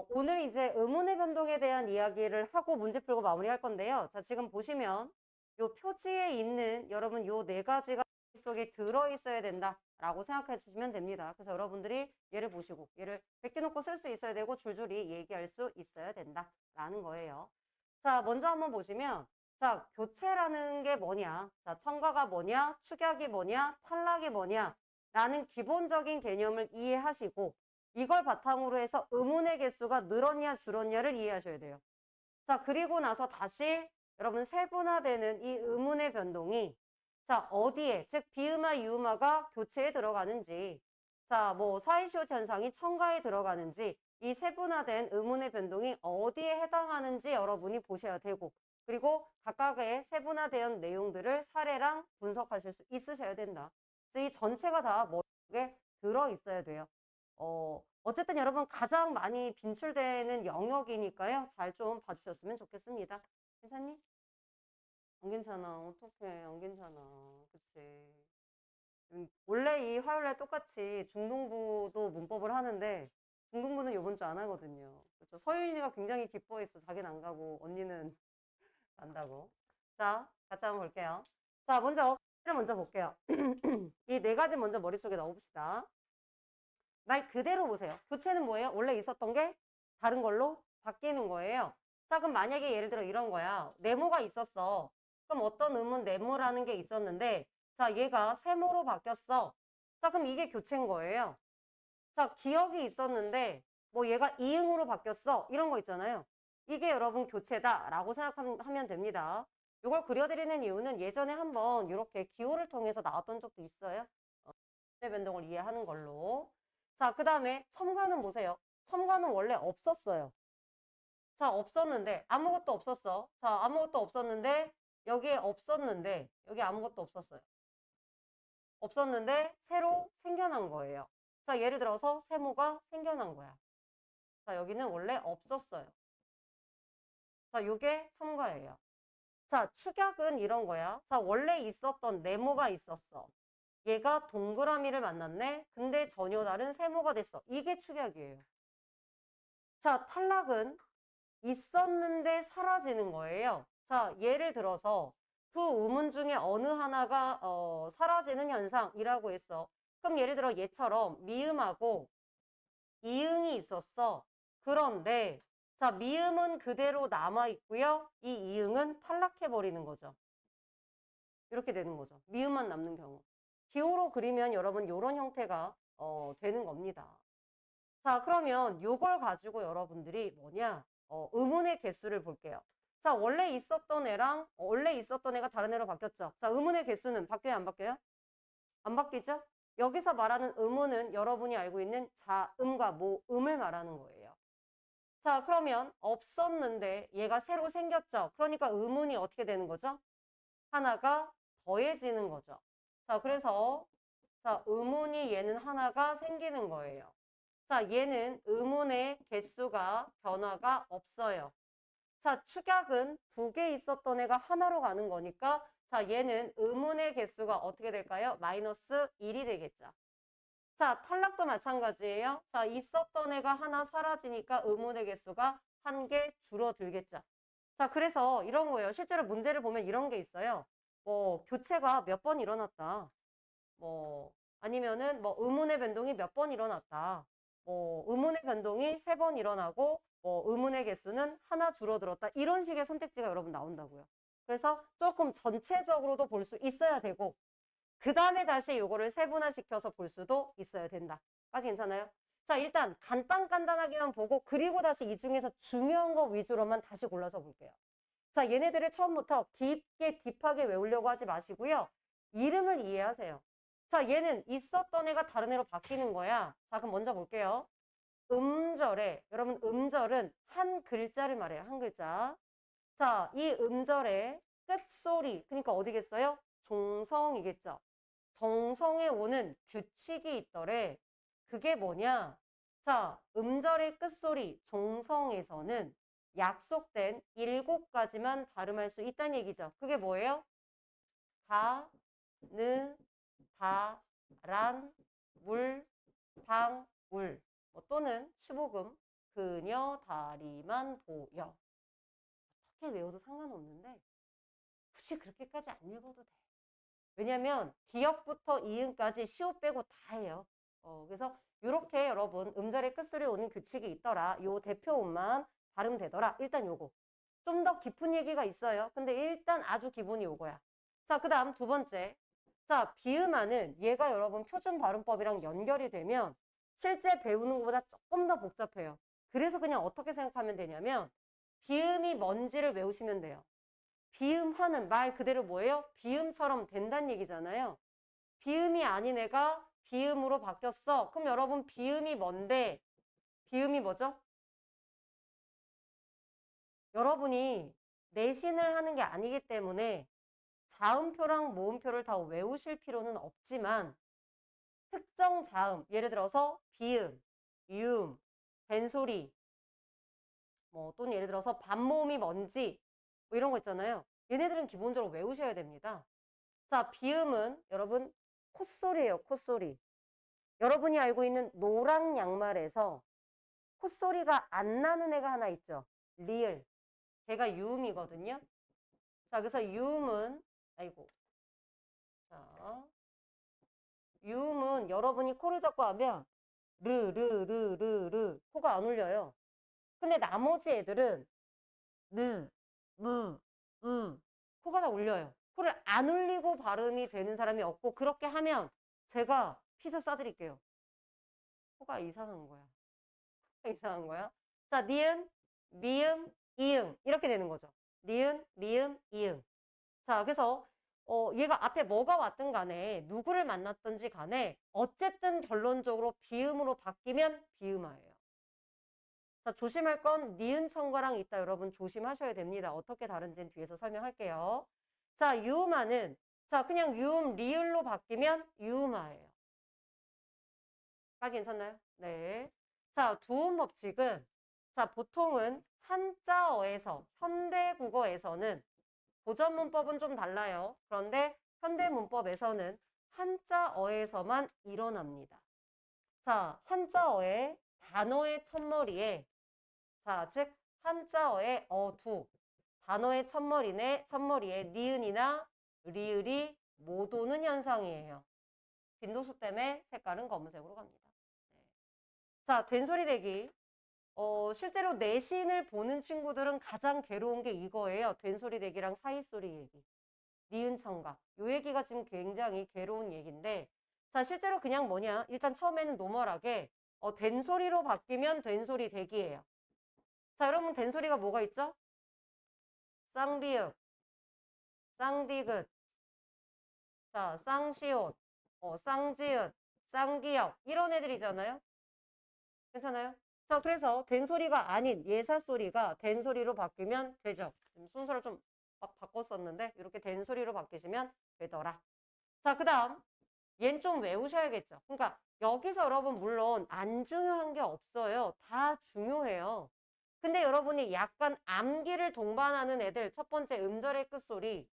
오늘 이제 의문의 변동에 대한 이야기를 하고 문제 풀고 마무리할 건데요. 자, 지금 보시면 요 표지에 있는 여러분 요 네 가지가 속에 들어있어야 된다라고 생각하시면 됩니다. 그래서 여러분들이 얘를 보시고 얘를 베껴놓고 쓸 수 있어야 되고 줄줄이 얘기할 수 있어야 된다라는 거예요. 자, 먼저 한번 보시면 자, 교체라는 게 뭐냐? 자, 첨가가 뭐냐? 축약이 뭐냐? 탈락이 뭐냐? 라는 기본적인 개념을 이해하시고 이걸 바탕으로 해서 의문의 개수가 늘었냐 줄었냐를 이해하셔야 돼요. 자, 그리고 나서 다시 여러분 세분화되는 이 의문의 변동이 자, 어디에 즉 비음화 이음화가 교체에 들어가는지 자, 뭐 사이시옷 현상이 첨가에 들어가는지 이 세분화된 의문의 변동이 어디에 해당하는지 여러분이 보셔야 되고 그리고 각각의 세분화된 내용들을 사례랑 분석하실 수 있으셔야 된다. 그래서 이 전체가 다 머릿속에 들어있어야 돼요. 어쨌든 여러분 가장 많이 빈출되는 영역이니까요. 잘 좀 봐주셨으면 좋겠습니다. 괜찮니? 안 괜찮아. 어떡해. 안 괜찮아. 그치. 원래 이 화요일날 똑같이 중등부도 문법을 하는데 중등부는 요번 주 안 하거든요. 그렇죠. 서윤이가 굉장히 기뻐했어. 자기는 안 가고 언니는 간다고. 자, 같이 한번 볼게요. 자, 먼저 볼게요. 이 네 가지 먼저 머릿속에 넣어봅시다. 말 그대로 보세요. 교체는 뭐예요? 원래 있었던 게 다른 걸로 바뀌는 거예요. 자, 그럼 만약에 예를 들어 이런 거야. 네모가 있었어. 그럼 어떤 음은 네모라는 게 있었는데, 자, 얘가 세모로 바뀌었어. 자, 그럼 이게 교체인 거예요. 자, 기억이 있었는데, 뭐 얘가 이응으로 바뀌었어. 이런 거 있잖아요. 이게 여러분 교체다라고 생각하면 됩니다. 이걸 그려드리는 이유는 예전에 한번 이렇게 기호를 통해서 나왔던 적도 있어요. 변동을 이해하는 걸로. 자, 그 다음에 첨가는 보세요. 첨가는 원래 없었어요. 자, 없었는데 아무것도 없었어. 자, 아무것도 없었는데 여기에 없었는데 여기 아무것도 없었어요. 없었는데 새로 생겨난 거예요. 자, 예를 들어서 세모가 생겨난 거야. 자, 여기는 원래 없었어요. 자, 요게 첨가예요. 자, 축약은 이런 거야. 자, 원래 있었던 네모가 있었어. 얘가 동그라미를 만났네. 근데 전혀 다른 세모가 됐어. 이게 축약이에요. 자, 탈락은 있었는데 사라지는 거예요. 자, 예를 들어서 두 우문 중에 어느 하나가 사라지는 현상이라고 했어. 그럼 예를 들어 얘처럼 미음하고 이응이 있었어. 그런데 자, 미음은 그대로 남아 있고요. 이 이응은 탈락해 버리는 거죠. 이렇게 되는 거죠. 미음만 남는 경우. 기호로 그리면 여러분 이런 형태가 되는 겁니다. 자, 그러면 요걸 가지고 여러분들이 뭐냐? 의문의 개수를 볼게요. 자, 원래 있었던 애가 다른 애로 바뀌었죠. 자, 의문의 개수는 바뀌어요, 안 바뀌어요? 안 바뀌죠? 여기서 말하는 의문은 여러분이 알고 있는 자음과 모음을 말하는 거예요. 자, 그러면 없었는데 얘가 새로 생겼죠. 그러니까 의문이 어떻게 되는 거죠? 하나가 더해지는 거죠. 자, 그래서 자, 의문이 얘는 하나가 생기는 거예요. 자, 얘는 의문의 개수가 변화가 없어요. 자, 축약은 두 개 있었던 애가 하나로 가는 거니까 자, 얘는 의문의 개수가 어떻게 될까요? 마이너스 1이 되겠죠. 자, 탈락도 마찬가지예요. 자, 있었던 애가 하나 사라지니까 의문의 개수가 한 개 줄어들겠죠. 자, 그래서 이런 거예요. 실제로 문제를 보면 이런 게 있어요. 뭐, 교체가 몇 번 일어났다. 뭐, 아니면은 뭐, 의문의 변동이 몇 번 일어났다. 뭐, 의문의 변동이 세 번 일어나고, 뭐, 의문의 개수는 하나 줄어들었다. 이런 식의 선택지가 여러분 나온다고요. 그래서 조금 전체적으로도 볼 수 있어야 되고, 그 다음에 다시 요거를 세분화시켜서 볼 수도 있어야 된다. 까지 괜찮아요? 자, 일단 간단하게만 보고, 그리고 다시 이 중에서 중요한 거 위주로만 다시 골라서 볼게요. 자, 얘네들을 처음부터 깊게 딥하게 외우려고 하지 마시고요. 이름을 이해하세요. 자, 얘는 있었던 애가 다른 애로 바뀌는 거야. 자, 그럼 먼저 볼게요. 음절에, 여러분 음절은 한 글자를 말해요. 한 글자. 자, 이 음절의 끝소리, 그러니까 어디겠어요? 종성이겠죠. 정성에 오는 규칙이 있더래. 그게 뭐냐? 자, 음절의 끝소리 종성에서는 약속된 7가지만 발음할 수 있다는 얘기죠. 그게 뭐예요? 다, 느, 다, 란, 물, 방, 울. 뭐 또는 15금. 그녀 다리만 보여. 어떻게 외워도 상관없는데 굳이 그렇게까지 안 읽어도 돼. 왜냐면 기역부터 이응까지 시옷 빼고 다 해요. 그래서 이렇게 여러분 음절의 끝소리 오는 규칙이 있더라. 요 대표음만 발음되더라. 일단 요거. 좀 더 깊은 얘기가 있어요. 근데 일단 아주 기본이 요거야. 자, 그 다음 두 번째. 자, 비음하는 얘가 여러분 표준 발음법이랑 연결이 되면 실제 배우는 것보다 조금 더 복잡해요. 그래서 그냥 어떻게 생각하면 되냐면 비음이 뭔지를 외우시면 돼요. 비음화는 말 그대로 뭐예요? 비음처럼 된다는 얘기잖아요. 비음이 아닌 애가 비음으로 바뀌었어. 그럼 여러분 비음이 뭔데? 비음이 뭐죠? 여러분이 내신을 하는 게 아니기 때문에 자음표랑 모음표를 다 외우실 필요는 없지만 특정 자음, 예를 들어서 비음, 유음, 벤소리, 뭐 또는 예를 들어서 반모음이 뭔지 뭐 이런 거 있잖아요. 얘네들은 기본적으로 외우셔야 됩니다. 자, 비음은 여러분 콧소리예요, 콧소리. 여러분이 알고 있는 노랑 양말에서 콧소리가 안 나는 애가 하나 있죠. 리을. 걔가 유음이거든요. 자, 그래서 유음은 아이고. 자, 유음은 여러분이 코를 잡고 하면 르 코가 안 울려요. 근데 나머지 애들은 르, 무, 코가 다 울려요. 코를 안 울리고 발음이 되는 사람이 없고 그렇게 하면 제가 피자 싸드릴게요. 코가 이상한 거야. 이상한 거야. 자, 니은, 미음, 이응 이렇게 되는 거죠. 니은, 미음, 이응. 자, 그래서 얘가 앞에 뭐가 왔든 간에 누구를 만났든지 간에 어쨌든 결론적으로 비음으로 바뀌면 비음화예요. 자, 조심할 건 니은 청과랑 있다 여러분 조심하셔야 됩니다. 어떻게 다른지는 뒤에서 설명할게요. 자, 유음화는 자, 그냥 유음, 리을로 바뀌면 유음화예요. 까지 괜찮나요? 네. 자, 두음 법칙은 자, 보통은 한자어에서 현대국어에서는 고전 문법은 좀 달라요. 그런데 현대 문법에서는 한자어에서만 일어납니다. 자, 한자어의 단어의 첫머리에 자, 즉 한자어의 어두 단어의 첫머리에 니은이나 리을이 못 오는 현상이에요. 빈도수 때문에 색깔은 검은색으로 갑니다. 네. 자, 된소리 대기. 실제로 내신을 보는 친구들은 가장 괴로운 게 이거예요. 된소리 대기랑 사이소리 얘기. 니은 청각. 요 얘기가 지금 굉장히 괴로운 얘기인데 자, 실제로 그냥 뭐냐. 일단 처음에는 노멀하게 된소리로 바뀌면 된소리 대기예요. 자, 여러분 된소리가 뭐가 있죠? 쌍비읍, 쌍디귿, 자, 쌍시옷, 쌍지읒, 쌍기역 이런 애들이잖아요. 괜찮아요? 자, 그래서 된소리가 아닌 예사소리가 된소리로 바뀌면 되죠. 지금 순서를 좀 막 바꿨었는데 이렇게 된소리로 바뀌시면 되더라. 자, 그 다음 얘는 좀 외우셔야겠죠. 그러니까 여기서 여러분 물론 안 중요한 게 없어요. 다 중요해요. 근데 여러분이 약간 암기를 동반하는 애들 첫 번째 음절의 끝소리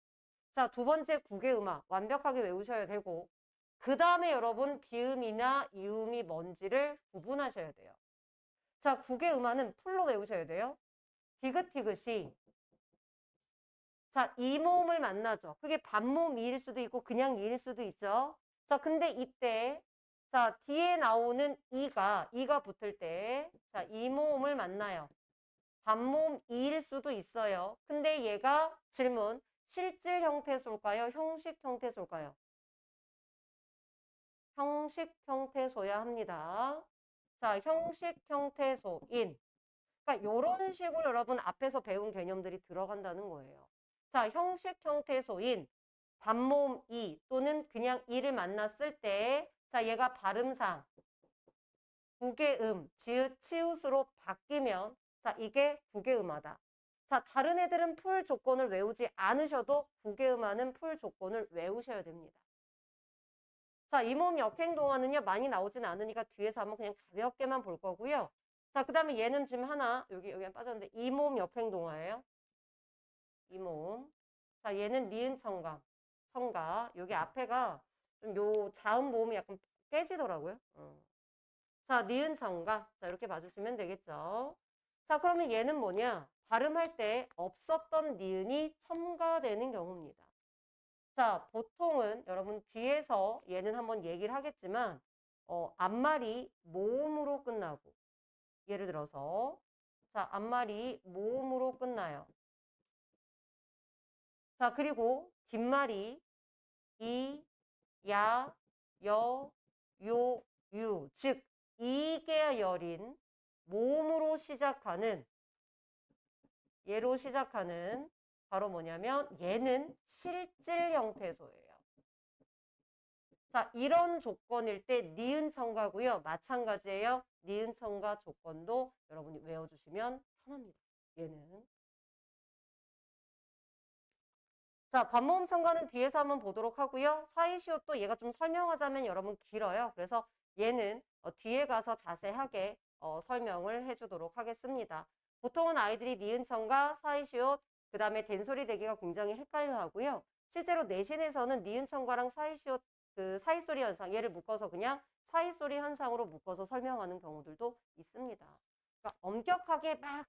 자, 두 번째 국의 음악 완벽하게 외우셔야 되고 그 다음에 여러분 비음이나 이음이 뭔지를 구분하셔야 돼요. 자, 국의 음화는 풀로 외우셔야 돼요. 디귿디귿이 자, 이 모음을 만나죠. 그게 반모음 이일 수도 있고 그냥 이일 수도 있죠. 자, 근데 이때 자, 뒤에 나오는 이가 붙을 때 자, 이 모음을 만나요. 반모음 이일 수도 있어요. 근데 얘가 질문 실질 형태소일까요? 형식 형태소일까요? 형식 형태소야 합니다. 자, 형식 형태소인 그러니까 이런 식으로 여러분 앞에서 배운 개념들이 들어간다는 거예요. 자, 형식 형태소인 반모음 이 또는 그냥 이를 만났을 때 자, 얘가 발음상 국의 지읒, 치읒으로 바뀌면 자, 이게 국의 음화다. 자, 다른 애들은 풀 조건을 외우지 않으셔도 국의 음화는 풀 조건을 외우셔야 됩니다. 자, 이 모음 역행 동화는요, 많이 나오진 않으니까 뒤에서 한번 그냥 가볍게만 볼 거고요. 자, 그 다음에 얘는 지금 하나, 여기 빠졌는데, 이 모음 역행 동화예요. 이 모음. 자, 얘는 니은 청가. 여기 앞에가 좀 요 자음 모음이 약간 깨지더라고요. 자, 니은 첨가. 자, 이렇게 봐주시면 되겠죠. 자, 그러면 얘는 뭐냐? 발음할 때 없었던 니은이 첨가되는 경우입니다. 자, 보통은 여러분 뒤에서 얘는 한번 얘기를 하겠지만 앞말이 모음으로 끝나고 예를 들어서 자, 앞말이 모음으로 끝나요. 자, 그리고 뒷말이 이, 야, 여, 요, 유, 즉 이게 열인 모음으로 시작하는 얘로 시작하는 바로 뭐냐면 얘는 실질 형태소예요. 자, 이런 조건일 때 니은 첨가고요. 마찬가지예요. 니은 첨가 조건도 여러분이 외워주시면 편합니다. 얘는. 자, 반모음 첨가는 뒤에서 한번 보도록 하고요. 사이시옷도 얘가 좀 설명하자면 여러분 길어요. 그래서 얘는 뒤에 가서 자세하게 설명을 해주도록 하겠습니다. 보통은 아이들이 니은 첨가, 사이시옷, 그 다음에 된소리 대기가 굉장히 헷갈려 하고요. 실제로 내신에서는 니은 첨가랑 사이시옷, 그 사이소리 현상, 얘를 묶어서 그냥 사이소리 현상으로 묶어서 설명하는 경우들도 있습니다. 그러니까 엄격하게 막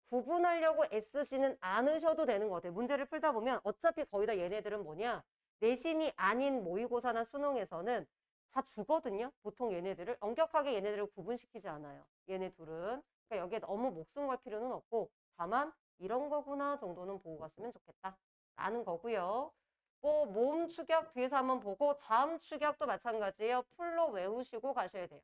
구분하려고 애쓰지는 않으셔도 되는 것 같아요. 문제를 풀다 보면 어차피 거의 다 얘네들은 뭐냐? 내신이 아닌 모의고사나 수능에서는 다 주거든요. 보통 얘네들을. 엄격하게 얘네들을 구분시키지 않아요. 얘네 둘은. 그러니까 여기에 너무 목숨 걸 필요는 없고 다만 이런 거구나 정도는 보고 갔으면 좋겠다. 라는 거고요. 뭐 모음 축약 뒤에서 한번 보고 자음 축약도 마찬가지예요. 풀로 외우시고 가셔야 돼요.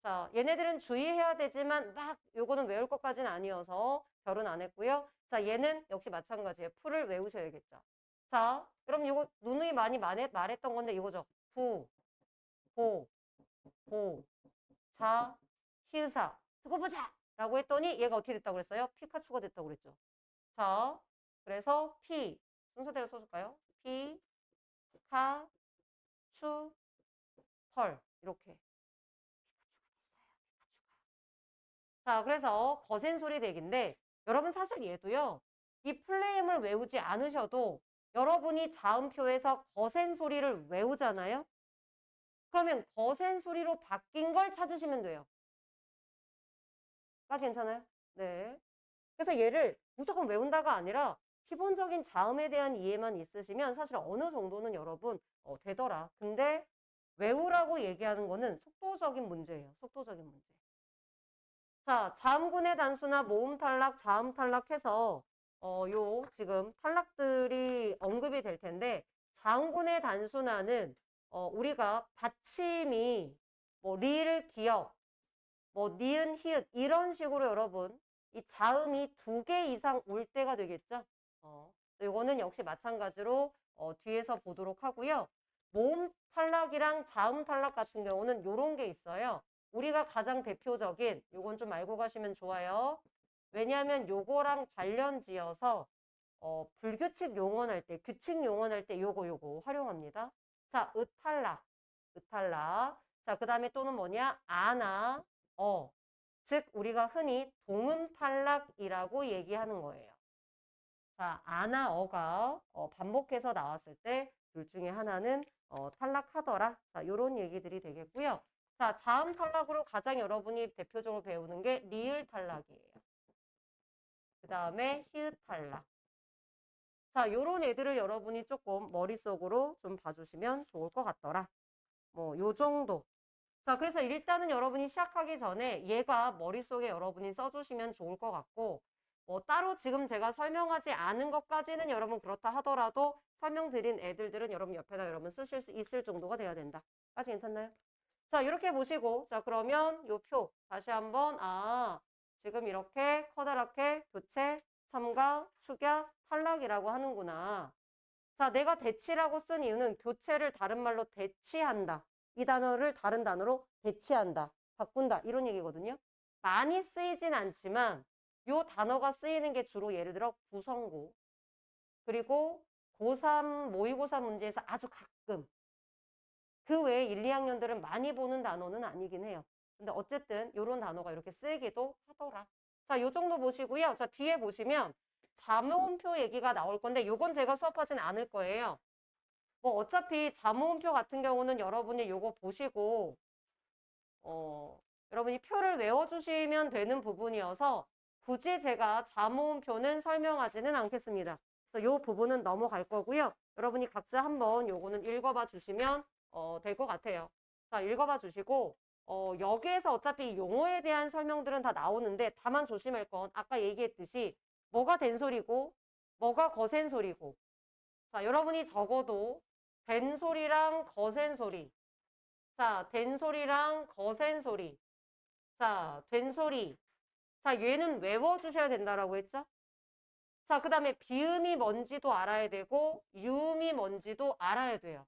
자, 얘네들은 주의해야 되지만 막 요거는 외울 것까지는 아니어서 별은 안 했고요. 자, 얘는 역시 마찬가지예요. 풀을 외우셔야겠죠. 자, 그럼 요거 누누이 많이 말했던 건데 이거죠. 부, 보, 보, 자, 히읗사. 두고 보자! 라고 했더니 얘가 어떻게 됐다고 그랬어요? 피카츄가 됐다고 그랬죠. 자, 그래서 피, 순서대로 써줄까요? 피, 카, 추, 털. 이렇게. 자, 그래서 거센 소리 대기인데 여러분 사실 얘도요. 이 플레임을 외우지 않으셔도 여러분이 자음표에서 거센 소리를 외우잖아요. 그러면 거센 소리로 바뀐 걸 찾으시면 돼요. 까지 괜찮아요? 네. 그래서 얘를 무조건 외운다가 아니라 기본적인 자음에 대한 이해만 있으시면 사실 어느 정도는 여러분 되더라. 근데 외우라고 얘기하는 거는 속도적인 문제예요. 속도적인 문제. 자, 자음군의 단수나 모음 탈락, 자음 탈락해서 요 지금 탈락들이 언급이 될 텐데 자음군의 단수나는 우리가 받침이 뭐 리을 기역, 뭐 니은 히읗 이런 식으로 여러분 이 자음이 2개 이상 올 때가 되겠죠. 요거는 역시 마찬가지로 뒤에서 보도록 하고요. 모음 탈락이랑 자음 탈락 같은 경우는 요런 게 있어요. 우리가 가장 대표적인 요건 좀 알고 가시면 좋아요. 왜냐하면 요거랑 관련 지어서 불규칙 용언할 때, 규칙 용언할 때 요거 활용합니다. 자, 으탈락, 으탈락. 자, 그 다음에 또는 뭐냐? 아나, 즉 우리가 흔히 동음 탈락이라고 얘기하는 거예요. 자, 아나, 어가 반복해서 나왔을 때 둘 중에 하나는 탈락하더라. 자, 요런 얘기들이 되겠고요. 자, 자음 탈락으로 가장 여러분이 대표적으로 배우는 게 리을 탈락이에요. 그 다음에 히읗 탈락. 자, 요런 애들을 여러분이 조금 머릿속으로 좀 봐주시면 좋을 것 같더라. 뭐, 요 정도. 자, 그래서 일단은 여러분이 시작하기 전에 얘가 머릿속에 여러분이 써주시면 좋을 것 같고, 뭐, 따로 지금 제가 설명하지 않은 것까지는 여러분 그렇다 하더라도 설명드린 애들은 여러분 옆에다 여러분 쓰실 수 있을 정도가 돼야 된다. 까지 괜찮나요? 자, 이렇게 보시고, 자, 그러면 요 표 다시 한번, 지금 이렇게 커다랗게 교체, 첨가, 축약, 탈락이라고 하는구나. 자, 내가 대치라고 쓴 이유는 교체를 다른 말로 대치한다. 이 단어를 다른 단어로 대치한다. 바꾼다. 이런 얘기거든요. 많이 쓰이진 않지만 요 단어가 쓰이는 게 주로 예를 들어 구성고 그리고 고3 모의고사 문제에서 아주 가끔 그 외에 1, 2학년들은 많이 보는 단어는 아니긴 해요. 근데 어쨌든 이런 단어가 이렇게 쓰이기도 하더라. 자, 요 정도 보시고요. 자, 뒤에 보시면 자모음표 얘기가 나올 건데 요건 제가 수업하진 않을 거예요. 뭐 어차피 자모음표 같은 경우는 여러분이 요거 보시고 여러분이 표를 외워주시면 되는 부분이어서 굳이 제가 자모음표는 설명하지는 않겠습니다. 그래서 이 부분은 넘어갈 거고요. 여러분이 각자 한번 요거는 읽어봐 주시면 될 것 같아요. 자, 읽어봐 주시고 여기에서 어차피 용어에 대한 설명들은 다 나오는데 다만 조심할 건 아까 얘기했듯이 뭐가 된소리고 뭐가 거센소리고 자, 여러분이 적어도 된소리랑 거센소리 자, 된소리랑 거센소리 자, 된소리 자, 얘는 외워주셔야 된다라고 했죠? 자, 그 다음에 비음이 뭔지도 알아야 되고 유음이 뭔지도 알아야 돼요.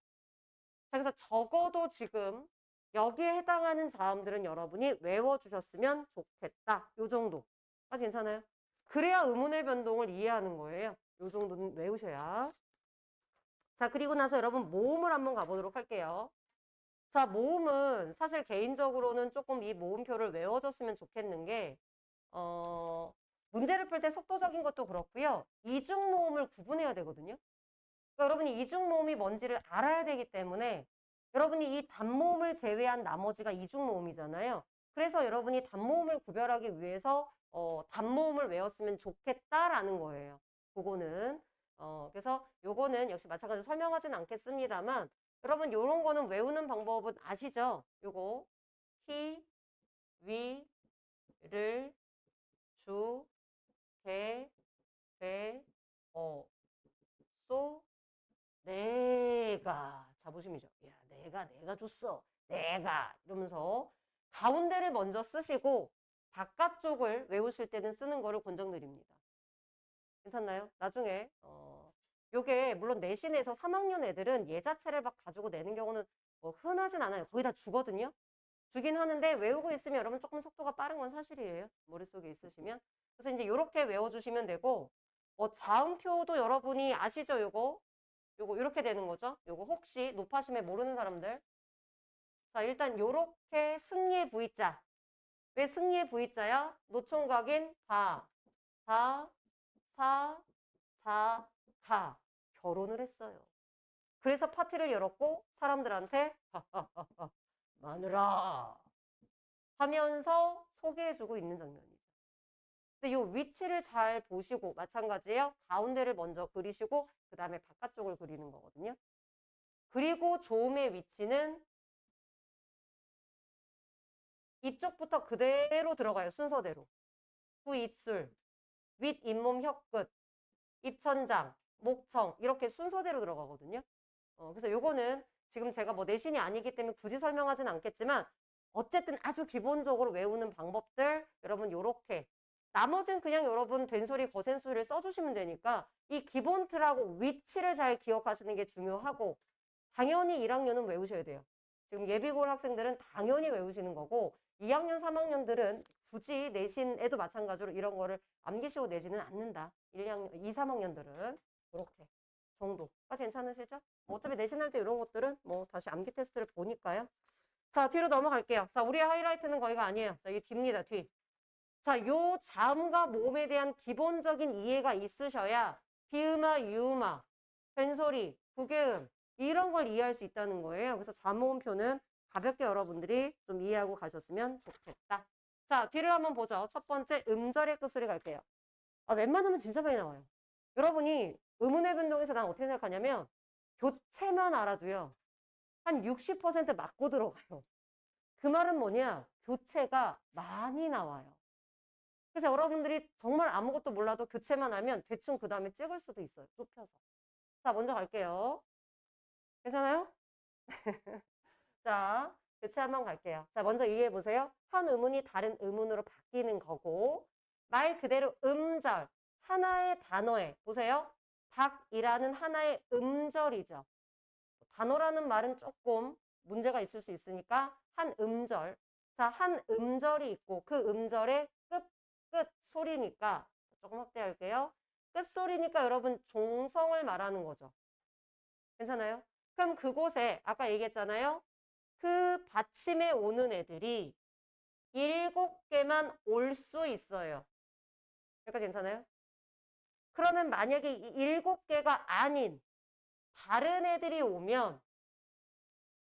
자, 그래서 적어도 지금 여기에 해당하는 자음들은 여러분이 외워주셨으면 좋겠다. 요 정도. 아, 괜찮아요? 그래야 의문의 변동을 이해하는 거예요. 요 정도는 외우셔야. 자, 그리고 나서 여러분 모음을 한번 가보도록 할게요. 자, 모음은 사실 개인적으로는 조금 이 모음표를 외워줬으면 좋겠는 게 문제를 풀 때 속도적인 것도 그렇고요. 이중 모음을 구분해야 되거든요. 그러니까 여러분이 이중 모음이 뭔지를 알아야 되기 때문에 여러분이 이 단모음을 제외한 나머지가 이중 모음이잖아요. 그래서 여러분이 단모음을 구별하기 위해서 단모음을 외웠으면 좋겠다라는 거예요. 그거는 그래서 요거는 역시 마찬가지로 설명하지는 않겠습니다만 여러분 요런 거는 외우는 방법은 아시죠? 요거 히, 위, 를, 주, 개, 배, 소, 내가 자부심이죠. 야, 내가 줬어. 내가 이러면서 가운데를 먼저 쓰시고 바깥쪽을 외우실 때는 쓰는 거를 권장드립니다. 괜찮나요? 나중에 요게 물론 내신에서 3학년 애들은 얘 자체를 막 가지고 내는 경우는 뭐 흔하진 않아요. 거의 다 주거든요. 주긴 하는데 외우고 있으면 여러분 조금 속도가 빠른 건 사실이에요. 머릿속에 있으시면. 그래서 이제 요렇게 외워주시면 되고 자음표도 여러분이 아시죠? 요거 이렇게 되는 거죠. 요거 혹시 높아심에 모르는 사람들. 자, 일단 요렇게 승리의 V자. 왜 승리의 V자야? 노총각인 바, 사, 자, 가. 결혼을 했어요. 그래서 파티를 열었고 사람들한테 마누라 하면서 소개해주고 있는 장면이죠. 근데 요 위치를 잘 보시고 마찬가지예요. 가운데를 먼저 그리시고 그 다음에 바깥쪽을 그리는 거거든요. 그리고 조음의 위치는 이쪽부터 그대로 들어가요. 순서대로. 후입술, 윗잇몸 혀끝, 입천장, 목청 이렇게 순서대로 들어가거든요. 그래서 요거는 지금 제가 뭐 내신이 아니기 때문에 굳이 설명하진 않겠지만 어쨌든 아주 기본적으로 외우는 방법들 여러분 요렇게 나머지는 그냥 여러분 된소리 거센소리를 써주시면 되니까 이 기본 틀하고 위치를 잘 기억하시는 게 중요하고 당연히 1학년은 외우셔야 돼요. 지금 예비고일 학생들은 당연히 외우시는 거고 2학년, 3학년들은 굳이 내신에도 마찬가지로 이런 거를 암기시고 내지는 않는다. 1, 2학년, 2, 3학년들은 이렇게 정도가 괜찮으시죠? 어차피 내신할 때 이런 것들은 뭐 다시 암기 테스트를 보니까요. 자, 뒤로 넘어갈게요. 자, 우리의 하이라이트는 거기가 아니에요. 자, 이게 뒤입니다, 뒤. 자, 요 자음과 모음에 대한 기본적인 이해가 있으셔야 비음아, 유음아, 벤소리, 부계음 이런 걸 이해할 수 있다는 거예요. 그래서 자모음표는 가볍게 여러분들이 좀 이해하고 가셨으면 좋겠다. 자, 뒤를 한번 보죠. 첫 번째 음절의 끝소리 갈게요. 웬만하면 진짜 많이 나와요. 여러분이 의문의 변동에서 난 어떻게 생각하냐면 교체만 알아도요. 한 60% 맞고 들어가요. 그 말은 뭐냐? 교체가 많이 나와요. 그래서 여러분들이 정말 아무것도 몰라도 교체만 하면 대충 그 다음에 찍을 수도 있어요. 좁혀서. 자, 먼저 갈게요. 괜찮아요? 자, 교체 한번 갈게요. 자, 먼저 이해해 보세요. 한 음운이 다른 음운으로 바뀌는 거고 말 그대로 음절, 하나의 단어에 보세요. 닭이라는 하나의 음절이죠. 단어라는 말은 조금 문제가 있을 수 있으니까 한 음절. 자, 한 음절이 있고 그 음절의 끝 소리니까 조금 확대할게요. 끝 소리니까 여러분 종성을 말하는 거죠. 괜찮아요? 그럼 그곳에 아까 얘기했잖아요. 그 받침에 오는 애들이 7개만 올 수 있어요. 여기까지 괜찮아요? 그러면 만약에 이 7개가 아닌 다른 애들이 오면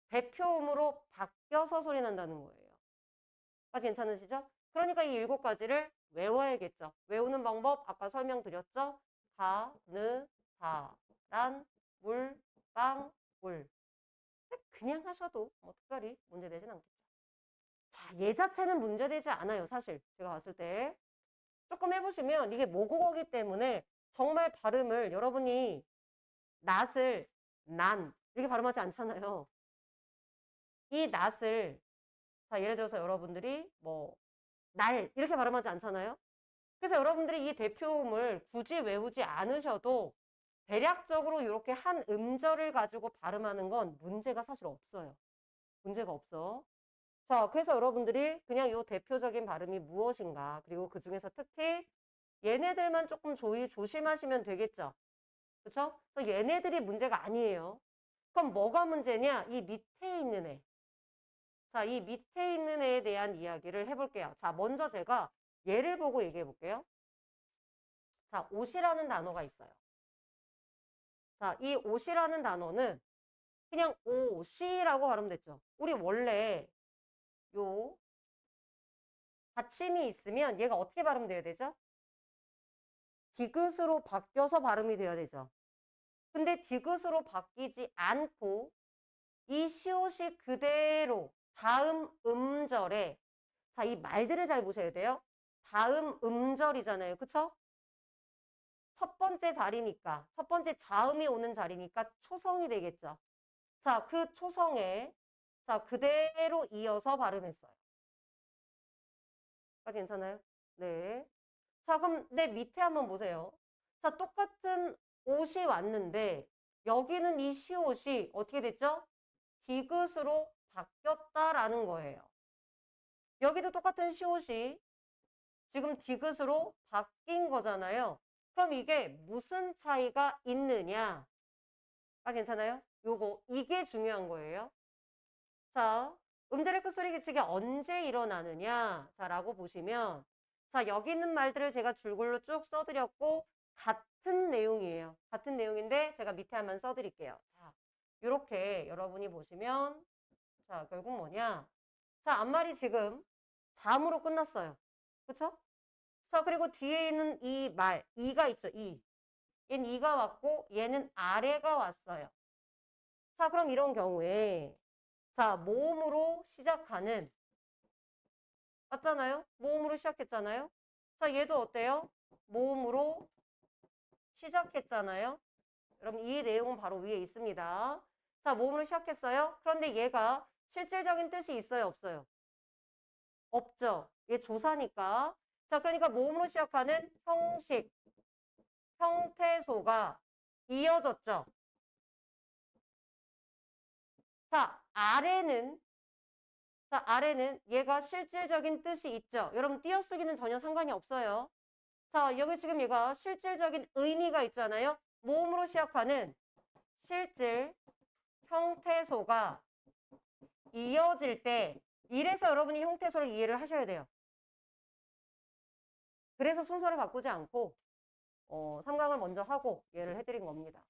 대표음으로 바뀌어서 소리 난다는 거예요. 괜찮으시죠? 그러니까 이 7가지를 외워야겠죠. 외우는 방법 아까 설명드렸죠? 가, 느, 다, 란, 물, 빵, 울. 그냥 하셔도 뭐 특별히 문제되진 않겠죠. 자, 얘 자체는 문제되지 않아요, 사실. 제가 봤을 때. 조금 해보시면 이게 모국어기 때문에 정말 발음을 여러분이 낫을 난 이렇게 발음하지 않잖아요. 이 낫을 자, 예를 들어서 여러분들이 뭐 날 이렇게 발음하지 않잖아요. 그래서 여러분들이 이 대표음을 굳이 외우지 않으셔도 대략적으로 이렇게 한 음절을 가지고 발음하는 건 문제가 사실 없어요. 문제가 없어. 자, 그래서 여러분들이 그냥 이 대표적인 발음이 무엇인가, 그리고 그 중에서 특히 얘네들만 조금 조심하시면 되겠죠. 그렇죠? 그래서 얘네들이 문제가 아니에요. 그럼 뭐가 문제냐? 이 밑에 있는 애. 자, 이 밑에 있는 애에 대한 이야기를 해볼게요. 자, 먼저 제가 얘를 보고 얘기해 볼게요. 자, 옷이라는 단어가 있어요. 자, 이 옷이라는 단어는 그냥 옷이라고 발음 됐죠. 우리 원래 요 받침이 있으면 얘가 어떻게 발음돼야 되죠? 디귿으로 바뀌어서 발음이 돼야 되죠. 근데 디귿으로 바뀌지 않고 이 시옷이 그대로 다음 음절에 자, 이 말들을 잘 보셔야 돼요. 다음 음절이잖아요. 그쵸? 첫 번째 자리니까, 첫 번째 자음이 오는 자리니까 초성이 되겠죠. 자, 그 초성에 자, 그대로 이어서 발음했어요. 괜찮아요? 네. 자, 그럼 내 밑에 한번 보세요. 자, 똑같은 옷이 왔는데 여기는 이 시옷이 어떻게 됐죠? 디귿으로 바뀌었다라는 거예요. 여기도 똑같은 시옷이 지금 디귿으로 바뀐 거잖아요. 그럼 이게 무슨 차이가 있느냐? 괜찮아요? 요거 이게 중요한 거예요. 자, 음절의 끝소리 규칙이 언제 일어나느냐? 자, 라고 보시면 자, 여기 있는 말들을 제가 줄글로 쭉 써드렸고 같은 내용이에요. 같은 내용인데 제가 밑에 한번 써드릴게요. 자, 이렇게 여러분이 보시면 자, 결국 뭐냐? 자, 앞말이 지금 잠으로 끝났어요. 그쵸? 자, 그리고 뒤에 있는 이 말, 이가 있죠, 이. 얘는 이가 왔고, 얘는 아래가 왔어요. 자, 그럼 이런 경우에, 자, 모음으로 시작하는, 맞잖아요? 모음으로 시작했잖아요? 자, 얘도 어때요? 모음으로 시작했잖아요? 여러분, 이 내용은 바로 위에 있습니다. 자, 모음으로 시작했어요? 그런데 얘가 실질적인 뜻이 있어요, 없어요? 없죠. 얘 조사니까. 자, 그러니까 모음으로 시작하는 형식, 형태소가 이어졌죠. 자, 아래는 얘가 실질적인 뜻이 있죠. 여러분, 띄어쓰기는 전혀 상관이 없어요. 자, 여기 지금 얘가 실질적인 의미가 있잖아요. 모음으로 시작하는 실질, 형태소가 이어질 때 이래서 여러분이 형태소를 이해를 하셔야 돼요. 그래서 순서를 바꾸지 않고 3강을 먼저 하고 이해를 해드린 겁니다.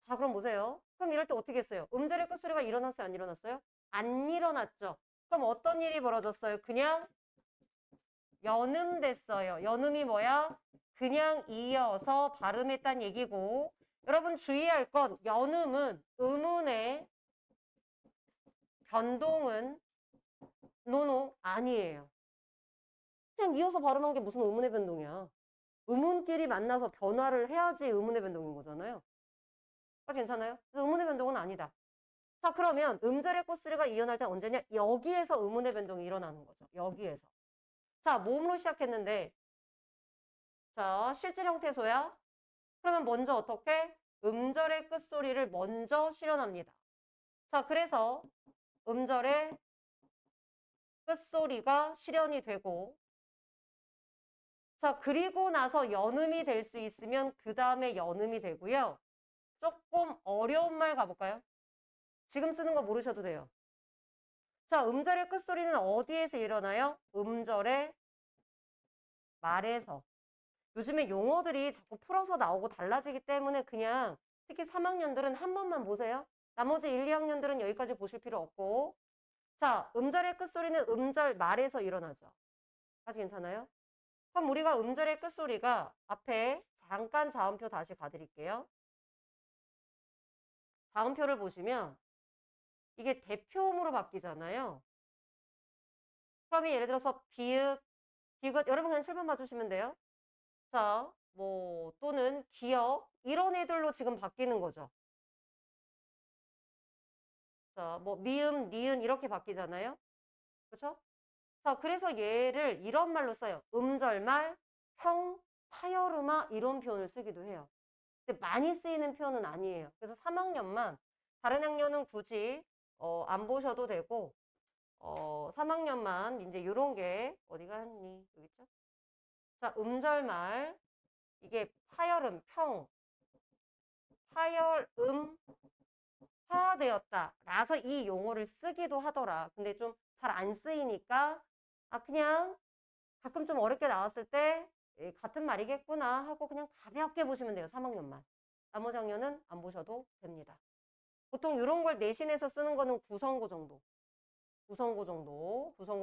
자, 그럼 보세요. 그럼 이럴 때 어떻게 했어요? 음절의 끝소리가 일어났어요? 안 일어났어요? 안 일어났죠. 그럼 어떤 일이 벌어졌어요? 그냥 연음됐어요. 연음이 뭐야? 그냥 이어서 발음했단 얘기고 여러분 주의할 건 연음은 음운의 변동은 노노 아니에요. 그냥 이어서 발음한 게 무슨 음운의 변동이야. 음운끼리 만나서 변화를 해야지 음운의 변동인 거잖아요. 괜찮아요? 그래서 음운의 변동은 아니다. 자, 그러면 음절의 꽃소리가 이어날 때 언제냐? 여기에서 음운의 변동이 일어나는 거죠. 여기에서. 자, 모음으로 시작했는데 자, 실질 형태소야. 그러면 먼저 어떻게? 음절의 끝소리를 먼저 실현합니다. 자, 그래서 음절의 끝소리가 실현이 되고 자, 그리고 나서 연음이 될 수 있으면 그 다음에 연음이 되고요. 조금 어려운 말 가볼까요? 지금 쓰는 거 모르셔도 돼요. 자, 음절의 끝소리는 어디에서 일어나요? 음절의 말에서. 요즘에 용어들이 자꾸 풀어서 나오고 달라지기 때문에 그냥 특히 3학년들은 한 번만 보세요. 나머지 1, 2학년들은 여기까지 보실 필요 없고 자, 음절의 끝소리는 음절 말에서 일어나죠. 아직 괜찮아요? 그럼 우리가 음절의 끝소리가 앞에 잠깐 자음표 다시 가드릴게요. 자음표를 보시면 이게 대표음으로 바뀌잖아요. 그러면 예를 들어서 비읍, 디귿, 여러분 그냥 7번 봐주시면 돼요. 자, 뭐 또는 기역 이런 애들로 지금 바뀌는 거죠. 자, 뭐 미음, 니은 이렇게 바뀌잖아요. 그렇죠? 자, 그래서 얘를 이런 말로 써요. 음절말, 형, 파열음화 이런 표현을 쓰기도 해요. 근데 많이 쓰이는 표현은 아니에요. 그래서 3학년만 다른 학년은 굳이 안 보셔도 되고 3학년만 이제 요런 게 어디 갔니? 여기 있죠? 자, 음절말 이게 파열음, 평, 파열음, 화되었다. 라서 이 용어를 쓰기도 하더라. 근데 좀 잘 안 쓰이니까 그냥 가끔 좀 어렵게 나왔을 때 같은 말이겠구나 하고 그냥 가볍게 보시면 돼요. 3학년만. 나머지 학년은 안 보셔도 됩니다. 보통 이런 걸 내신에서 쓰는 거는 구성고 정도. 구성고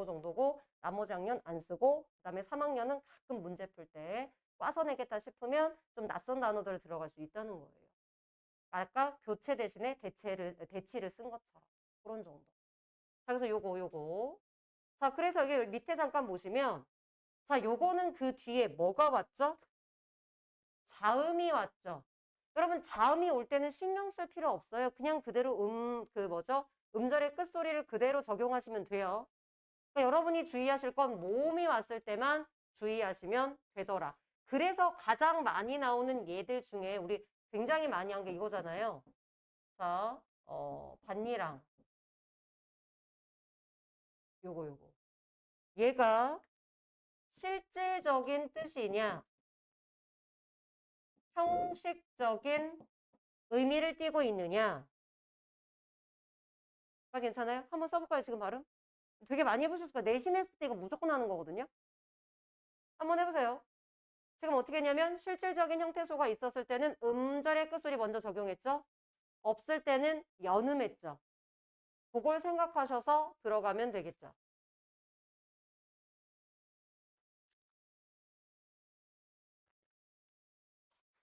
정도고 나머지 학년 안 쓰고 그다음에 3학년은 가끔 문제 풀 때 꽈서 내겠다 싶으면 좀 낯선 단어들 들어갈 수 있다는 거예요. 아까 교체 대신에 대치를 쓴 것처럼 그런 정도. 자, 그래서 요거. 자, 그래서 여기 밑에 잠깐 보시면 자, 요거는 그 뒤에 뭐가 왔죠? 자음이 왔죠. 여러분 자음이 올 때는 신경 쓸 필요 없어요. 그냥 그대로 음절의 끝소리를 그대로 적용하시면 돼요. 그러니까 여러분이 주의하실 건 모음이 왔을 때만 주의하시면 되더라. 그래서 가장 많이 나오는 예들 중에 우리 굉장히 많이 한 게 이거잖아요. 자, 반니랑 요거. 얘가 실질적인 뜻이냐, 형식적인 의미를 띠고 있느냐. 괜찮아요? 한번 써볼까요, 지금 발음? 되게 많이 해보셨을 거예요. 내신 했을 때 이거 무조건 하는 거거든요. 한번 해보세요. 지금 어떻게 했냐면 실질적인 형태소가 있었을 때는 음절의 끝소리 먼저 적용했죠. 없을 때는 연음했죠. 그걸 생각하셔서 들어가면 되겠죠.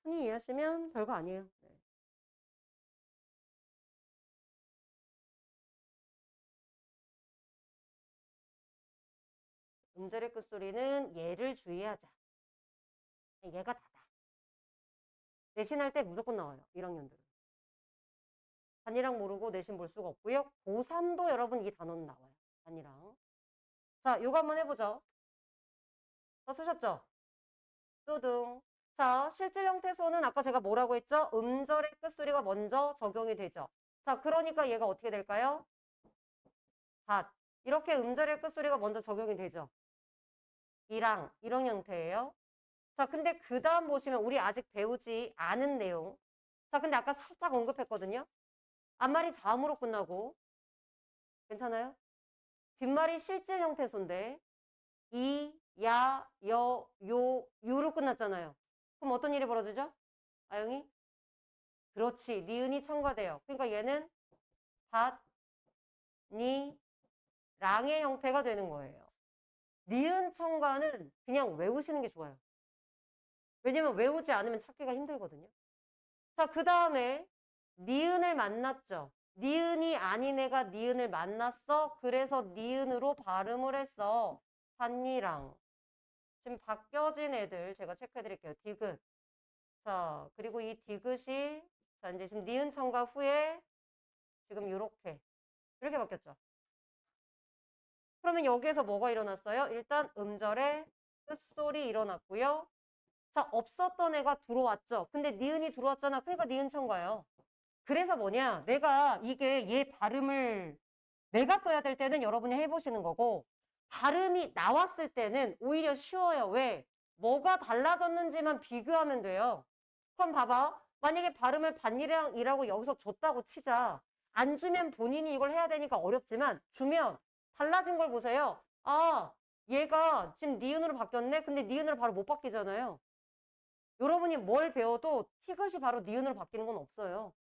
흔히 이해하시면 별거 아니에요. 네. 음절의 끝소리는 얘를 주의하자. 얘가 다다. 내신할 때 무조건 나와요. 1학년들은. 단위랑 모르고 내신 볼 수가 없고요. 고3도 여러분 이 단어는 나와요. 단위랑. 자, 요거 한번 해보죠. 다 쓰셨죠? 뚜둥. 자, 실질 형태소는 아까 제가 뭐라고 했죠? 음절의 끝소리가 먼저 적용이 되죠. 자, 그러니까 얘가 어떻게 될까요? 닷. 이렇게 음절의 끝소리가 먼저 적용이 되죠. 이랑 이런 형태예요. 자, 근데 그 다음 보시면 우리 아직 배우지 않은 내용. 자, 근데 아까 살짝 언급했거든요. 앞말이 자음으로 끝나고 괜찮아요? 뒷말이 실질 형태소인데 이, 야, 여, 요, 요로 끝났잖아요. 그럼 어떤 일이 벌어지죠? 아영이? 그렇지. 니은이 첨가돼요. 그러니까 얘는 닷, 니, 랑의 형태가 되는 거예요. 니은 첨가는 그냥 외우시는 게 좋아요. 왜냐면 외우지 않으면 찾기가 힘들거든요. 자, 그 다음에 니은을 만났죠. 니은이 아닌 애가 니은을 만났어. 그래서 니은으로 발음을 했어. 한니랑. 지금 바뀌어진 애들 제가 체크해 드릴게요. 디귿. 자, 그리고 이 디귿이 자, 이제 지금 니은 첨가 후에 지금 이렇게 바뀌었죠. 그러면 여기에서 뭐가 일어났어요? 일단 음절의 끝소리 일어났고요. 자, 없었던 애가 들어왔죠. 근데 니은이 들어왔잖아. 그러니까 니은 첨가예요. 그래서 뭐냐? 내가 이게 얘 발음을 내가 써야 될 때는 여러분이 해보시는 거고 발음이 나왔을 때는 오히려 쉬워요. 왜? 뭐가 달라졌는지만 비교하면 돼요. 그럼 봐봐. 만약에 발음을 반이랑 이라고 여기서 줬다고 치자. 안 주면 본인이 이걸 해야 되니까 어렵지만 주면 달라진 걸 보세요. 얘가 지금 니은으로 바뀌었네? 근데 니은으로 바로 못 바뀌잖아요. 여러분이 뭘 배워도 티귿이 바로 니은으로 바뀌는 건 없어요.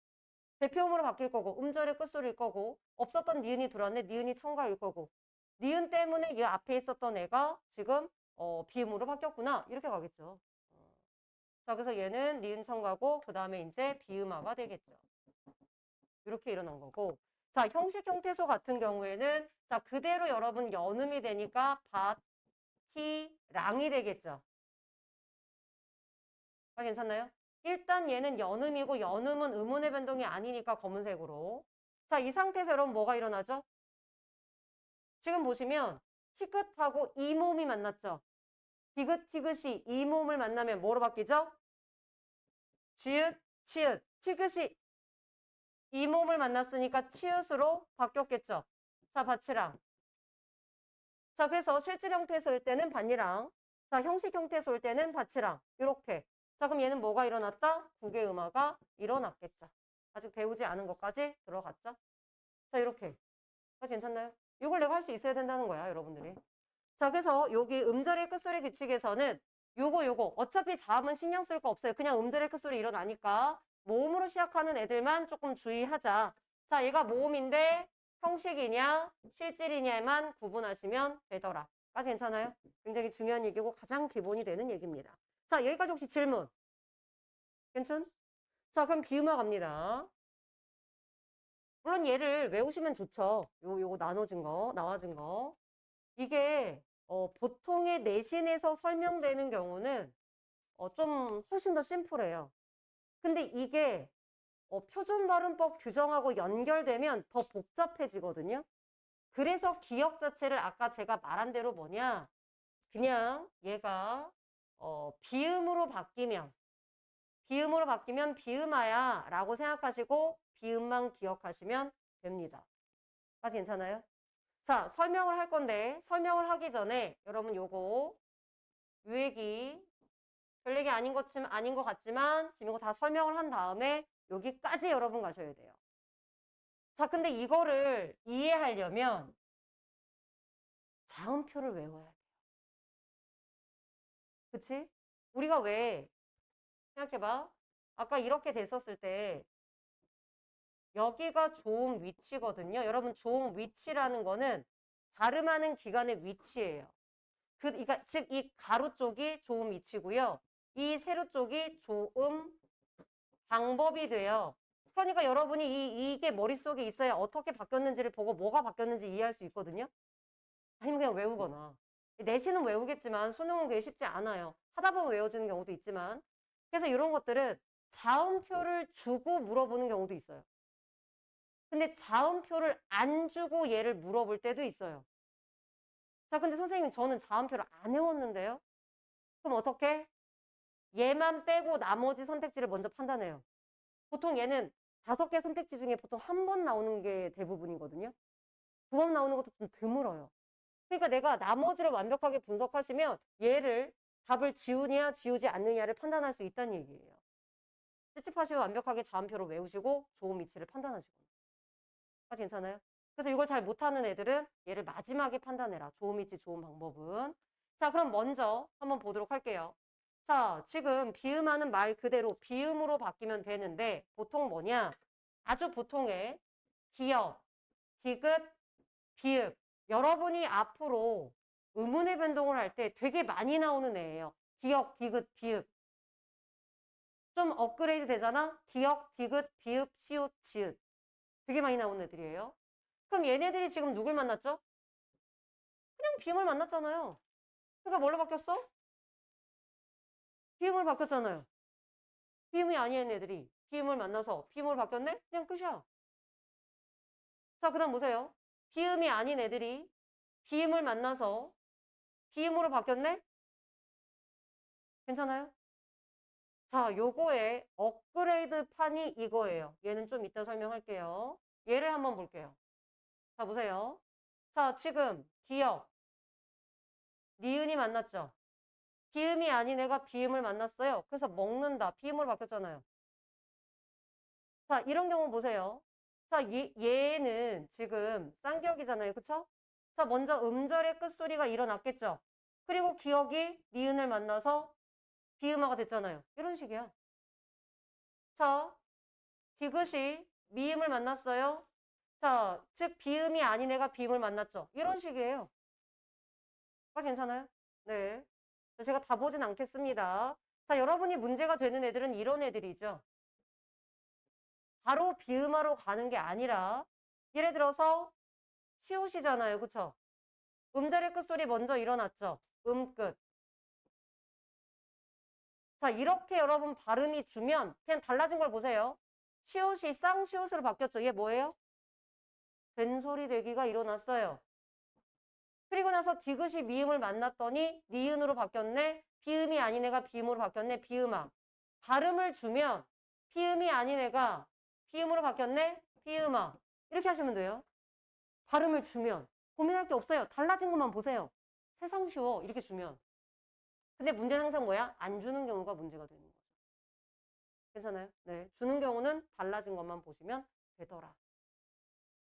대표음으로 바뀔 거고 음절의 끝소리일 거고 없었던 니은이 들어왔네. 니은이 첨가일 거고 니은 때문에 이 앞에 있었던 애가 지금 비음으로 바뀌었구나. 이렇게 가겠죠. 자, 그래서 얘는 니은 첨가고 그 다음에 이제 비음화가 되겠죠. 이렇게 일어난 거고. 자, 형식 형태소 같은 경우에는 자, 그대로 여러분 연음이 되니까 밭, 티, 랑이 되겠죠. 아, 괜찮나요? 일단 얘는 연음이고 연음은 음운의 변동이 아니니까 검은색으로. 자, 이 상태에서 여러분 뭐가 일어나죠? 지금 보시면 티긋하고 이 몸이 만났죠. 디귿, 이 몸을 만나면 뭐로 바뀌죠? 지읒, 치읒. 티귿이 이 몸을 만났으니까 치읒으로 바뀌었겠죠. 자, 밭이랑. 자, 그래서 실질 형태소일 때는 밭이랑. 자, 형식 형태소일 때는 밭이랑. 이렇게. 자, 그럼 얘는 뭐가 일어났다? 국의 음화가 일어났겠죠. 아직 배우지 않은 것까지 들어갔죠? 자, 이렇게. 괜찮나요? 이걸 내가 할 수 있어야 된다는 거야, 여러분들이. 자, 그래서 여기 음절의 끝소리 규칙에서는 요거 어차피 자음은 신경 쓸 거 없어요. 그냥 음절의 끝소리 일어나니까 모음으로 시작하는 애들만 조금 주의하자. 자, 얘가 모음인데 형식이냐 실질이냐에만 구분하시면 되더라. 까지 괜찮아요? 굉장히 중요한 얘기고 가장 기본이 되는 얘기입니다. 자, 여기까지 혹시 질문? 괜찮? 자, 그럼 비음화 갑니다. 물론 얘를 외우시면 좋죠. 요거 나눠진 거, 나와진 거. 이게 보통의 내신에서 설명되는 경우는 좀 훨씬 더 심플해요. 근데 이게 표준 발음법 규정하고 연결되면 더 복잡해지거든요. 그래서 기억 자체를 아까 제가 말한 대로 뭐냐, 그냥 얘가 비음으로 바뀌면 비음화야 라고 생각하시고 비음만 기억하시면 됩니다. 까지 괜찮아요? 자, 설명을 할 건데 설명을 하기 전에 여러분 요거 유액이 별 얘기 아닌 것 같지만 지금 이거 다 설명을 한 다음에 여기까지 여러분 가셔야 돼요. 자, 근데 이거를 이해하려면 자음표를 외워야 돼요. 그치? 우리가 왜 생각해봐. 아까 이렇게 됐었을 때 여기가 조음 위치거든요. 여러분 조음 위치라는 거는 발음하는 기관의 위치예요. 그러니까 즉 이 가로 쪽이 조음 위치고요. 이 세로 쪽이 조음 방법이 돼요. 그러니까 여러분이 이게 머릿속에 있어야 어떻게 바뀌었는지를 보고 뭐가 바뀌었는지 이해할 수 있거든요. 아니면 그냥 외우거나. 내신은 외우겠지만 수능은 그게 쉽지 않아요. 하다 보면 외워지는 경우도 있지만. 그래서 이런 것들은 자음표를 주고 물어보는 경우도 있어요. 근데 자음표를 안 주고 얘를 물어볼 때도 있어요. 자, 근데 선생님 저는 자음표를 안 외웠는데요. 그럼 어떻게? 얘만 빼고 나머지 선택지를 먼저 판단해요. 보통 얘는 5개 선택지 중에 보통 한 번 나오는 게 대부분이거든요. 2번 나오는 것도 좀 드물어요. 그러니까 내가 나머지를 완벽하게 분석하시면 얘를 답을 지우냐 지우지 않느냐를 판단할 수 있다는 얘기예요. 찝찝하시면 완벽하게 자음표를 외우시고 조음 위치를 판단하시고. 괜찮아요? 그래서 이걸 잘 못하는 애들은 얘를 마지막에 판단해라. 조음 위치, 조음 방법은. 자, 그럼 먼저 한번 보도록 할게요. 자, 지금 비음하는 말 그대로 비음으로 바뀌면 되는데 보통 뭐냐? 아주 보통의 기역, 디귿, 비읍. 여러분이 앞으로 의문의 변동을 할 때 되게 많이 나오는 애예요. 기역, 디귿, 비읍. 좀 업그레이드 되잖아? 기역, 디귿, 비읍, 시옷, 지읒. 되게 많이 나오는 애들이에요. 그럼 얘네들이 지금 누굴 만났죠? 그냥 비음을 만났잖아요. 그러니까 뭘로 바뀌었어? 비음을 바뀌었잖아요. 비음이 아닌 애들이 비음을 만나서 비음으로 바뀌었네? 그냥 끝이야. 자, 그 다음 보세요. 비음이 아닌 애들이 비음을 만나서 비음으로 바뀌었네? 괜찮아요? 자, 요거의 업그레이드 판이 이거예요. 얘는 좀 이따 설명할게요. 얘를 한번 볼게요. 자, 보세요. 자, 지금 기역, 니은이 만났죠? 비음이 아닌 애가 비음을 만났어요. 그래서 먹는다. 비음으로 바뀌었잖아요. 자, 이런 경우 보세요. 자, 얘는 지금 쌍기역이잖아요. 그쵸? 자, 먼저 음절의 끝소리가 일어났겠죠? 그리고 기역이 니은을 만나서 비음화가 됐잖아요. 이런 식이야. 자, 디귿이 미음을 만났어요. 자, 즉 비음이 아닌 애가 비음을 만났죠. 이런 식이에요. 괜찮아요? 네. 제가 다 보진 않겠습니다. 자, 여러분이 문제가 되는 애들은 이런 애들이죠. 바로 비음하러 가는 게 아니라 예를 들어서 시옷이잖아요. 그쵸? 음절의 끝소리 먼저 일어났죠. 끝. 자, 이렇게 여러분 발음이 주면 그냥 달라진 걸 보세요. 시옷이 쌍시옷으로 바뀌었죠. 얘 뭐예요? 된소리 대기가 일어났어요. 그리고 나서 디귿이 미음을 만났더니 니은으로 바뀌었네. 비음이 아닌 애가 비음으로 바뀌었네. 비음아. 발음을 주면 비음이 아닌 애가 비음으로 바뀌었네. 비음아. 이렇게 하시면 돼요. 발음을 주면 고민할 게 없어요. 달라진 것만 보세요. 세상 쉬워. 이렇게 주면. 근데 문제는 항상 뭐야? 안 주는 경우가 문제가 되는 거죠. 괜찮아요? 네. 주는 경우는 달라진 것만 보시면 되더라.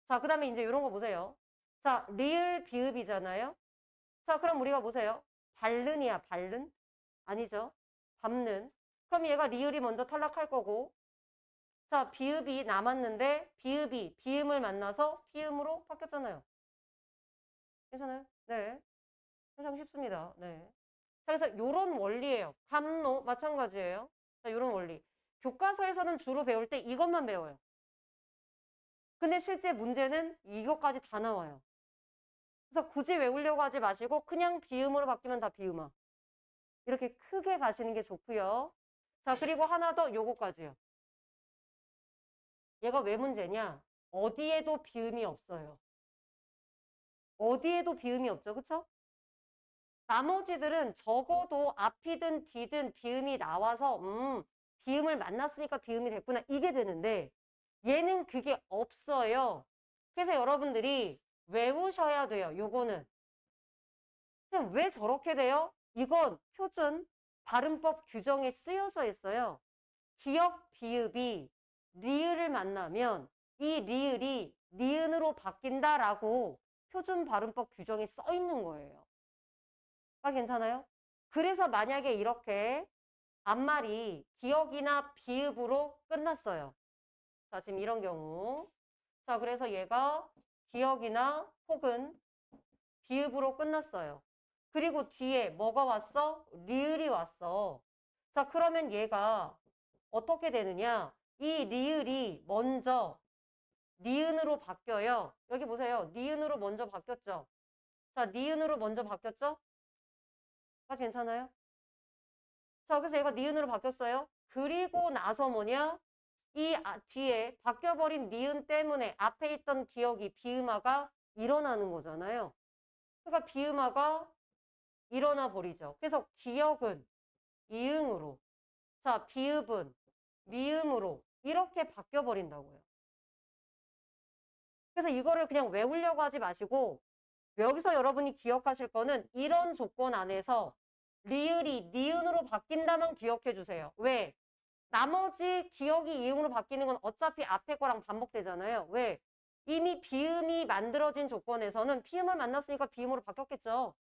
자, 그 다음에 이제 이런 거 보세요. 자, 리을 비읍이잖아요. 자, 그럼 우리가 보세요. 발른이야, 발른? 아니죠. 밟는. 그럼 얘가 리을이 먼저 탈락할 거고. 자, 비읍이 남았는데 비읍이 비음을 만나서 피음으로 바뀌었잖아요. 괜찮아요? 네. 세상 쉽습니다. 네. 자, 그래서 요런 원리예요. 감노 마찬가지예요. 자, 요런 원리. 교과서에서는 주로 배울 때 이것만 배워요. 근데 실제 문제는 이것까지 다 나와요. 그래서 굳이 외우려고 하지 마시고 그냥 비음으로 바뀌면 다 비음아. 이렇게 크게 가시는 게 좋고요. 자, 그리고 하나 더 요거까지요. 얘가 왜 문제냐? 어디에도 비음이 없어요. 어디에도 비음이 없죠. 그쵸? 나머지들은 적어도 앞이든 뒤든 비음이 나와서 비음을 만났으니까 비음이 됐구나. 이게 되는데 얘는 그게 없어요. 그래서 여러분들이 외우셔야 돼요. 요거는. 그럼 왜 저렇게 돼요? 이건 표준 발음법 규정에 쓰여서 있어요. 기역 비읍이 리을을 만나면 이 리을이 니은으로 바뀐다라고 표준 발음법 규정에 써 있는 거예요. 괜찮아요? 그래서 만약에 이렇게 앞말이 기역이나 비읍으로 끝났어요. 자, 지금 이런 경우. 자, 그래서 얘가 기역이나 혹은 비읍으로 끝났어요. 그리고 뒤에 뭐가 왔어? 리을이 왔어. 자, 그러면 얘가 어떻게 되느냐? 이 리을이 먼저 니은으로 바뀌어요. 여기 보세요. 니은으로 먼저 바뀌었죠? 자, 니은으로 먼저 바뀌었죠? 괜찮아요? 자, 그래서 얘가 니은으로 바뀌었어요. 그리고 나서 뭐냐? 이 뒤에 바뀌어버린 니은 때문에 앞에 있던 기억이 비음화가 일어나는 거잖아요. 그러니까 비음화가 일어나 버리죠. 그래서 기억은 이응으로, 자, 비읍은 미음으로 이렇게 바뀌어 버린다고요. 그래서 이거를 그냥 외우려고 하지 마시고 여기서 여러분이 기억하실 거는 이런 조건 안에서 리을이 니은으로 바뀐다만 기억해 주세요. 왜? 나머지 기억이 이응으로 바뀌는 건 어차피 앞에 거랑 반복되잖아요. 왜? 이미 비음이 만들어진 조건에서는 피음을 만났으니까 비음으로 바뀌었겠죠.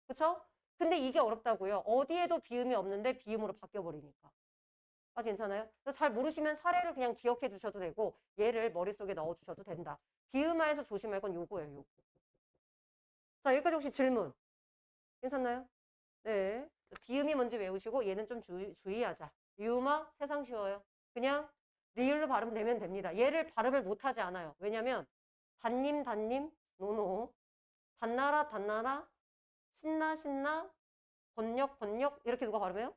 그쵸? 근데 이게 어렵다고요. 어디에도 비음이 없는데 비음으로 바뀌어버리니까. 괜찮아요? 잘 모르시면 사례를 그냥 기억해 주셔도 되고 얘를 머릿속에 넣어 주셔도 된다. 비음화에서 조심할 건 요거예요. 요거. 자, 여기까지 혹시 질문 괜찮나요? 네. 비음이 뭔지 외우시고 얘는 좀 주의하자. 유음화 세상 쉬워요. 그냥 리을로 발음 내면 됩니다. 얘를 발음을 못하지 않아요. 왜냐면 단님 단님 노노 단나라 단나라 신나 신나 번역 번역 이렇게 누가 발음해요?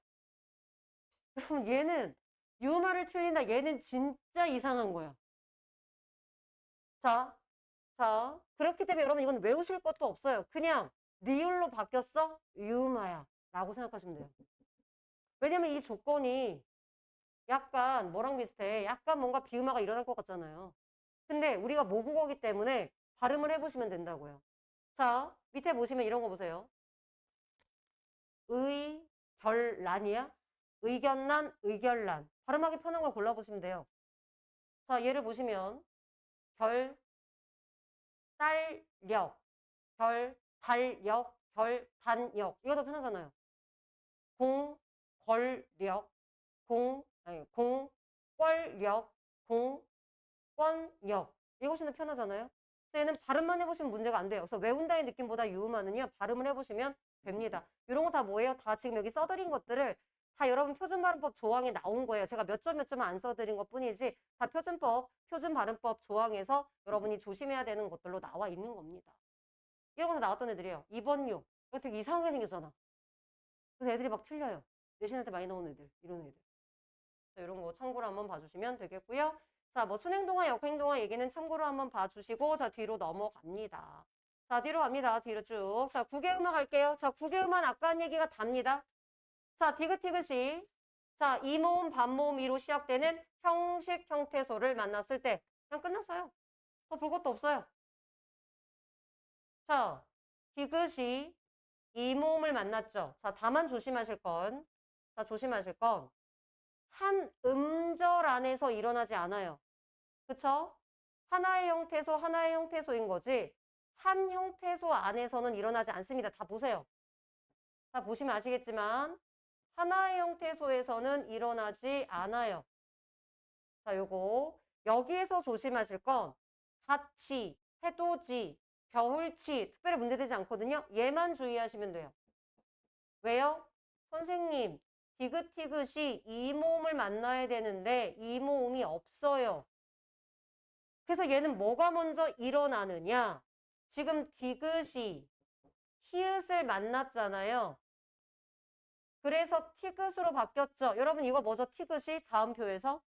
그럼 얘는 유음화를 틀린다. 얘는 진짜 이상한 거야. 자, 그렇기 때문에 여러분 이건 외우실 것도 없어요. 그냥 리을로 바뀌었어? 유음화야 라고 생각하시면 돼요. 왜냐면 이 조건이 약간 뭐랑 비슷해. 약간 뭔가 비음화가 일어날 것 같잖아요. 근데 우리가 모국어기 때문에 발음을 해보시면 된다고요. 자, 밑에 보시면 이런 거 보세요. 의결란이야? 의견란, 의결란. 발음하기 편한 걸 골라보시면 돼요. 자, 얘를 보시면 결달력, 결달력, 결단력. 이거 더 편하잖아요. 공걸력, 공권력, 권역. 이거 훨씬 더 편하잖아요. 그래서 얘는 발음만 해보시면 문제가 안 돼요. 그래서 외운다의 느낌보다 유음하는요. 발음을 해보시면 됩니다. 이런 거 다 뭐예요? 다 지금 여기 써드린 것들을 다 여러분 표준발음법 조항에 나온 거예요. 제가 몇 점 몇 점 안 써드린 것 뿐이지 다 표준발음법 조항에서 여러분이 조심해야 되는 것들로 나와 있는 겁니다. 이런 거 나왔던 애들이에요. 2번요. 이거 되게 이상하게 생겼잖아. 그래서 애들이 막 틀려요. 내신할 때 많이 나오는 애들. 이런 애들. 자, 이런 거 참고로 한번 봐주시면 되겠고요. 자, 뭐 순행동화, 역행동화 얘기는 참고로 한번 봐주시고 자, 뒤로 넘어갑니다. 자, 뒤로 갑니다. 뒤로 쭉. 자, 국외음악 할게요. 자, 국외음악 아까 한 얘기가 답니다. 자, 디귿디귿이 자, 이모음, 반모음, 이로 시작되는 형식 형태소를 만났을 때 그냥 끝났어요. 더 볼 것도 없어요. 자, 디귿이 이모음을 만났죠. 자, 다만 조심하실 건, 자, 조심하실 건, 한 음절 안에서 일어나지 않아요. 그쵸? 하나의 형태소인 거지, 한 형태소 안에서는 일어나지 않습니다. 다 보세요. 다 보시면 아시겠지만, 하나의 형태소에서는 일어나지 않아요. 자, 요거. 여기에서 조심하실 건, 다치, 해돋이, 겨울치, 특별히 문제되지 않거든요. 얘만 주의하시면 돼요. 왜요? 선생님, 디귿디귿이 이모음을 만나야 되는데 이모음이 없어요. 그래서 얘는 뭐가 먼저 일어나느냐? 지금 디귿이 히읗을 만났잖아요. 그래서 티귿으로 바뀌었죠. 여러분 이거 뭐죠? 티귿이 자음표에서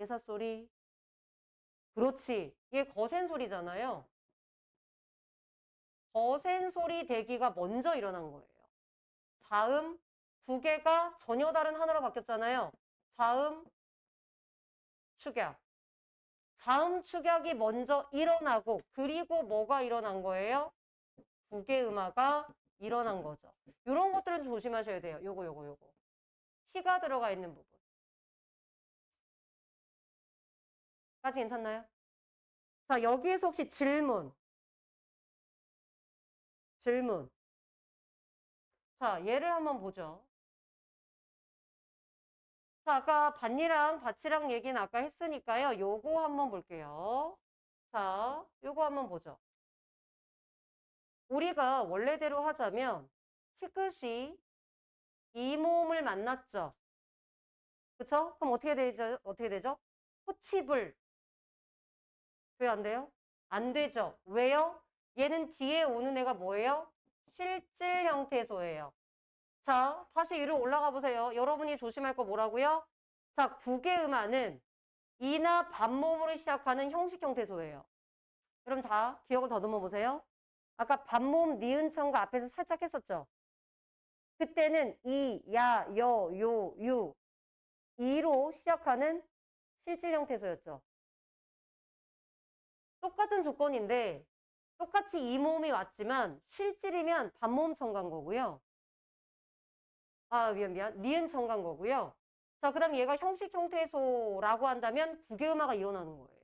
예사소리. 그렇지. 얘 거센 소리잖아요. 거센 소리 대기가 먼저 일어난 거예요. 자음 두 개가 전혀 다른 하나로 바뀌었잖아요. 자음, 축약. 자음 축약이 먼저 일어나고 그리고 뭐가 일어난 거예요? 국외음화가 일어난 거죠. 이런 것들은 조심하셔야 돼요. 요거. 희가 들어가 있는 부분. 까지 괜찮나요? 자, 여기에서 혹시 질문. 자, 얘를 한번 보죠. 자, 아까 밭이랑 밭이랑 얘기는 아까 했으니까요. 요거 한번 볼게요. 자, 요거 한번 보죠. 우리가 원래대로 하자면 티귿이 이모음을 만났죠. 그쵸? 그럼 어떻게 되죠? 호치불. 왜 안 돼요? 안 되죠. 왜요? 얘는 뒤에 오는 애가 뭐예요? 실질 형태소예요. 자, 다시 위로 올라가 보세요. 여러분이 조심할 거 뭐라고요? 자, 국외음화는 이나 반모음으로 시작하는 형식 형태소예요. 그럼 자, 기억을 더듬어 보세요. 아까 반모음 니은청과 앞에서 살짝 했었죠? 그때는 이, 야, 여, 요, 유, 이로 시작하는 실질 형태소였죠. 똑같은 조건인데 똑같이 이모음이 왔지만 실질이면 반모음 첨가인 거고요. 아, 미안. 니은 첨가인 거고요. 자, 그 다음에 얘가 형식 형태소라고 한다면 국외음화가 일어나는 거예요.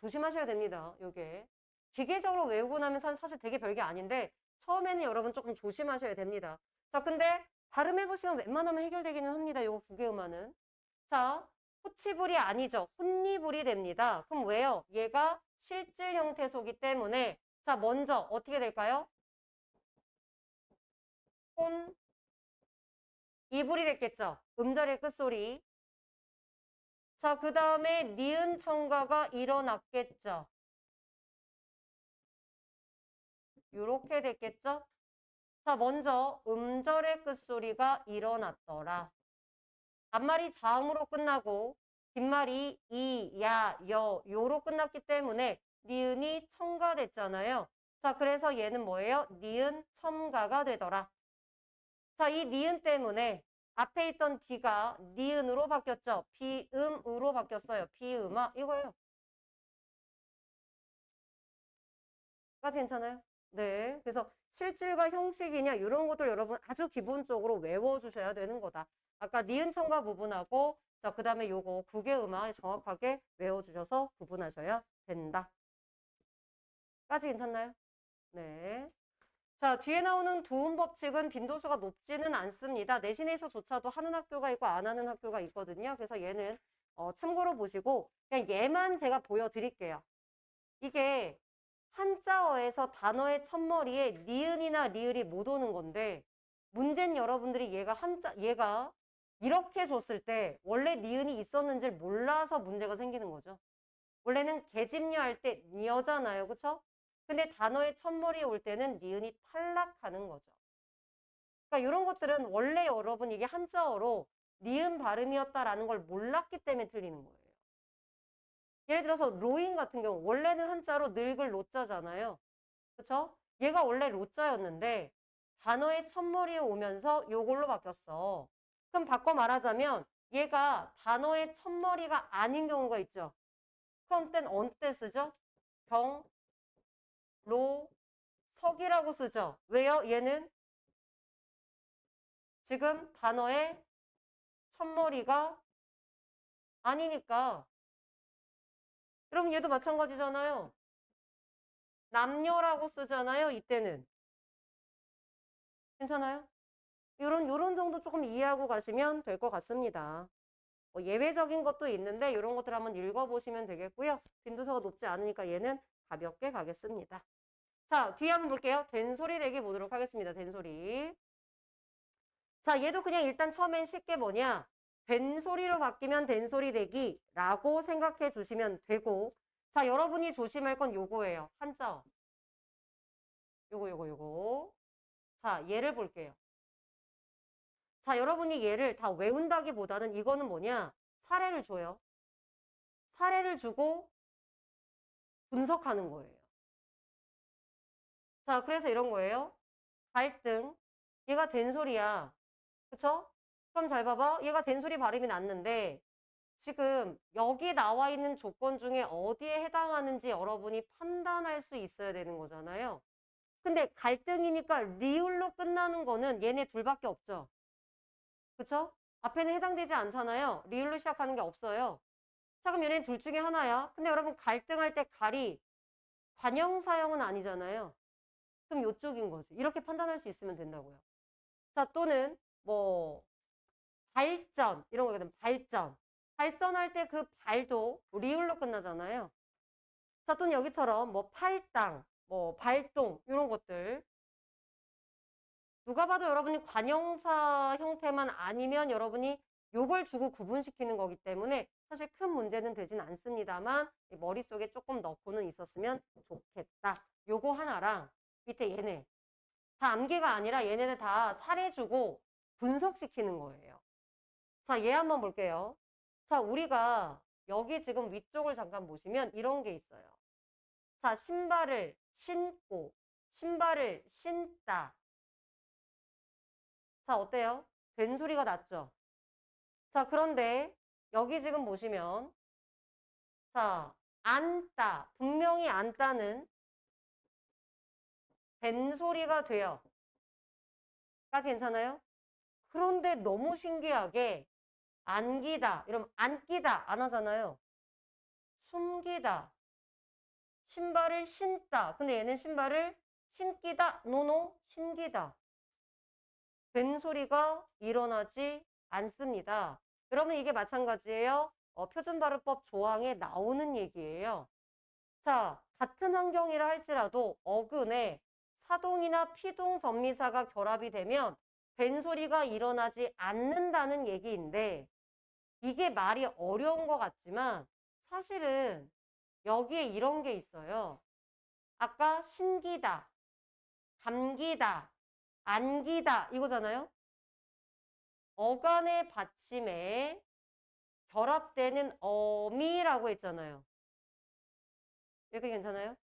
조심하셔야 됩니다. 요게. 기계적으로 외우고 나면 사실 되게 별게 아닌데 처음에는 여러분 조금 조심하셔야 됩니다. 자, 근데 발음해보시면 웬만하면 해결되기는 합니다. 요거 국외음화는. 자, 호치불이 아니죠. 혼니불이 됩니다. 그럼 왜요? 얘가 실질 형태소기 때문에 자, 먼저 어떻게 될까요? 혼, 이불이 됐겠죠. 음절의 끝소리. 자, 그 다음에 니은 첨가가 일어났겠죠. 요렇게 됐겠죠? 자, 먼저 음절의 끝소리가 일어났더라. 앞말이 자음으로 끝나고 뒷말이 이, 야, 여, 요로 끝났기 때문에 니은이 첨가됐잖아요. 자, 그래서 얘는 뭐예요? 니은 첨가가 되더라. 자, 이 니은 때문에 앞에 있던 D가 니은으로 바뀌었죠. 비음으로 바뀌었어요. 비음아 이거예요. 까지 괜찮아요? 네. 그래서 실질과 형식이냐 이런 것들 여러분 아주 기본적으로 외워주셔야 되는 거다. 아까 니은 첨가 부분하고 자, 그 다음에 요거 국외음화 정확하게 외워주셔서 구분하셔야 된다. 까지 괜찮나요? 네. 자, 뒤에 나오는 도움 법칙은 빈도수가 높지는 않습니다. 내신에서조차도 하는 학교가 있고 안 하는 학교가 있거든요. 그래서 얘는 참고로 보시고 그냥 얘만 제가 보여드릴게요. 이게 한자어에서 단어의 첫머리에 니은이나 리을이 못 오는 건데 문제는 여러분들이 얘가 이렇게 줬을 때 원래 니은이 있었는지를 몰라서 문제가 생기는 거죠. 원래는 계집녀 할 때 니어잖아요. 그쵸? 근데 단어의 첫머리에 올 때는 니은이 탈락하는 거죠. 그러니까 이런 것들은 원래 여러분 이게 한자어로 니은 발음이었다라는 걸 몰랐기 때문에 틀리는 거예요. 예를 들어서 로인 같은 경우 원래는 한자로 늙을 로자잖아요. 그쵸? 얘가 원래 로자였는데 단어의 첫머리에 오면서 요걸로 바뀌었어. 그럼 바꿔 말하자면 얘가 단어의 첫머리가 아닌 경우가 있죠. 그럼 땐 어느 때 쓰죠? 경, 로, 석이라고 쓰죠. 왜요? 얘는 지금 단어의 첫머리가 아니니까. 그럼 얘도 마찬가지잖아요. 남녀라고 쓰잖아요. 이때는. 괜찮아요? 요런 정도 조금 이해하고 가시면 될 것 같습니다. 예외적인 것도 있는데 이런 것들 한번 읽어보시면 되겠고요. 빈도수가 높지 않으니까 얘는 가볍게 가겠습니다. 자, 뒤에 한번 볼게요. 된소리 대기 보도록 하겠습니다. 된소리. 자, 얘도 그냥 일단 처음엔 쉽게 뭐냐. 된소리로 바뀌면 된소리 대기라고 생각해 주시면 되고 자, 여러분이 조심할 건 요거예요. 한자어. 요거. 자, 얘를 볼게요. 자, 여러분이 얘를 다 외운다기보다는 이거는 뭐냐? 사례를 줘요. 사례를 주고 분석하는 거예요. 자, 그래서 이런 거예요. 갈등. 얘가 된소리야. 그쵸? 그럼 잘 봐봐. 얘가 된소리 발음이 났는데 지금 여기 나와 있는 조건 중에 어디에 해당하는지 여러분이 판단할 수 있어야 되는 거잖아요. 근데 갈등이니까 리을로 끝나는 거는 얘네 둘밖에 없죠. 그쵸? 앞에는 해당되지 않잖아요. 리을로 시작하는 게 없어요. 자, 그럼 얘네 둘 중에 하나야. 근데 여러분 갈등할 때 갈이 관형사형은 아니잖아요. 그럼 요쪽인 거지. 이렇게 판단할 수 있으면 된다고요. 자, 또는 뭐 발전 이런 거거든. 발전. 발전할 때 그 발도 리을로 끝나잖아요. 자, 또는 여기처럼 뭐 팔당, 뭐 발동 이런 것들. 누가 봐도 여러분이 관형사 형태만 아니면 여러분이 요걸 주고 구분시키는 거기 때문에 사실 큰 문제는 되진 않습니다만 머릿속에 조금 넣고는 있었으면 좋겠다. 요거 하나랑 밑에 얘네. 다 암기가 아니라 얘네들 다 사례 주고 분석시키는 거예요. 자, 얘 한번 볼게요. 자, 우리가 여기 지금 위쪽을 잠깐 보시면 이런 게 있어요. 자, 신발을 신고, 신발을 신다. 자, 어때요? 된소리가 났죠? 자, 그런데 여기 지금 보시면 자, 앉다. 분명히 앉다는 된소리가 돼요. 까지 괜찮아요? 그런데 너무 신기하게 안기다. 이러면 안기다 안 하잖아요. 숨기다. 신발을 신다. 근데 얘는 신발을 신기다. 노노 신기다. 된소리가 일어나지 않습니다. 여러분 이게 마찬가지예요. 표준발음법 조항에 나오는 얘기예요. 자, 같은 환경이라 할지라도 어근에 사동이나 피동 전미사가 결합이 되면 된소리가 일어나지 않는다는 얘기인데 이게 말이 어려운 것 같지만 사실은 여기에 이런 게 있어요. 아까 신기다, 감기다, 안기다 이거잖아요. 어간의 받침에 결합되는 어미라고 했잖아요. 이렇게 괜찮아요?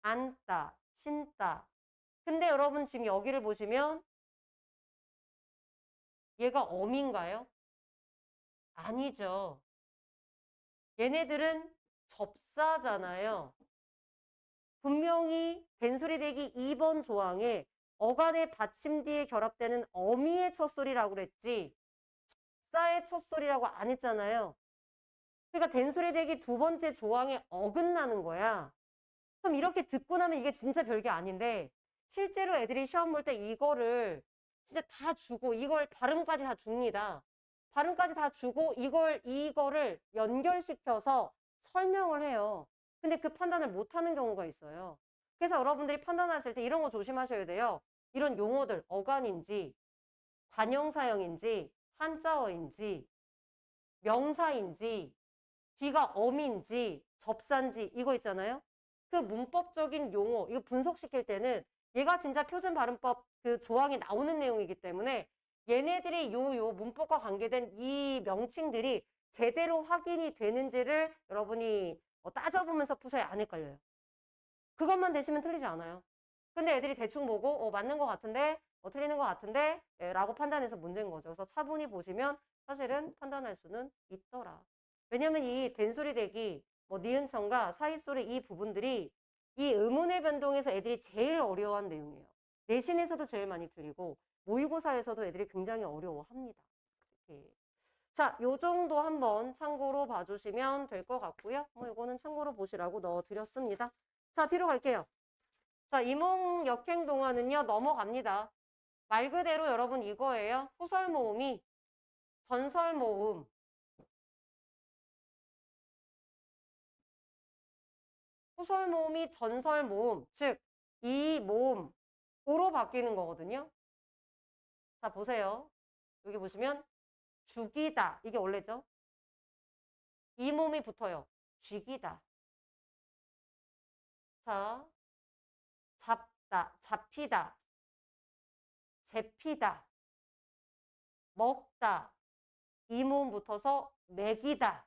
앉다, 신다. 근데 여러분 지금 여기를 보시면 얘가 어미인가요? 아니죠. 얘네들은 접사잖아요. 분명히 된소리 대기 2번 조항에 어간의 받침 뒤에 결합되는 어미의 첫소리라고 그랬지 접사의 첫소리라고 안 했잖아요. 그러니까 된소리 대기 두 번째 조항에 어긋나는 거야. 그럼 이렇게 듣고 나면 이게 진짜 별게 아닌데 실제로 애들이 시험 볼 때 이거를 진짜 다 주고 이걸 발음까지 다 줍니다. 발음까지 다 주고 이거를 연결시켜서 설명을 해요. 근데 그 판단을 못하는 경우가 있어요. 그래서 여러분들이 판단하실 때 이런 거 조심하셔야 돼요. 이런 용어들, 어간인지, 관형사형인지, 한자어인지, 명사인지, 뒤가 엄인지, 접사인지 이거 있잖아요. 그 문법적인 용어, 이거 분석시킬 때는 얘가 진짜 표준 발음법 그 조항에 나오는 내용이기 때문에 얘네들이 요 문법과 관계된 이 명칭들이 제대로 확인이 되는지를 여러분이 따져보면서 푸셔야 안 헷갈려요. 그것만 되시면 틀리지 않아요. 근데 애들이 대충 보고 맞는 것 같은데 틀리는 것 같은데 라고 판단해서 문제인 거죠. 그래서 차분히 보시면 사실은 판단할 수는 있더라. 왜냐면 이 된소리 대기, 니은청과 사이소리 이 부분들이 이 의문의 변동에서 애들이 제일 어려워한 내용이에요. 내신에서도 제일 많이 틀리고 모의고사에서도 애들이 굉장히 어려워합니다. 이렇게. 자, 요 정도 한번 참고로 봐주시면 될 것 같고요. 이거는 참고로 보시라고 넣어드렸습니다. 자, 뒤로 갈게요. 자, 이몽 역행 동화는요, 넘어갑니다. 말 그대로 여러분 이거예요. 소설 모음이 전설 모음. 소설 모음이 전설 모음, 즉, 이 모음으로 바뀌는 거거든요. 자, 보세요. 여기 보시면 죽이다. 이게 원래죠. 이 모음이 붙어요. 쥐기다. 자, 잡다, 잡히다, 잡히다, 먹다. 이 모음 붙어서 먹이다.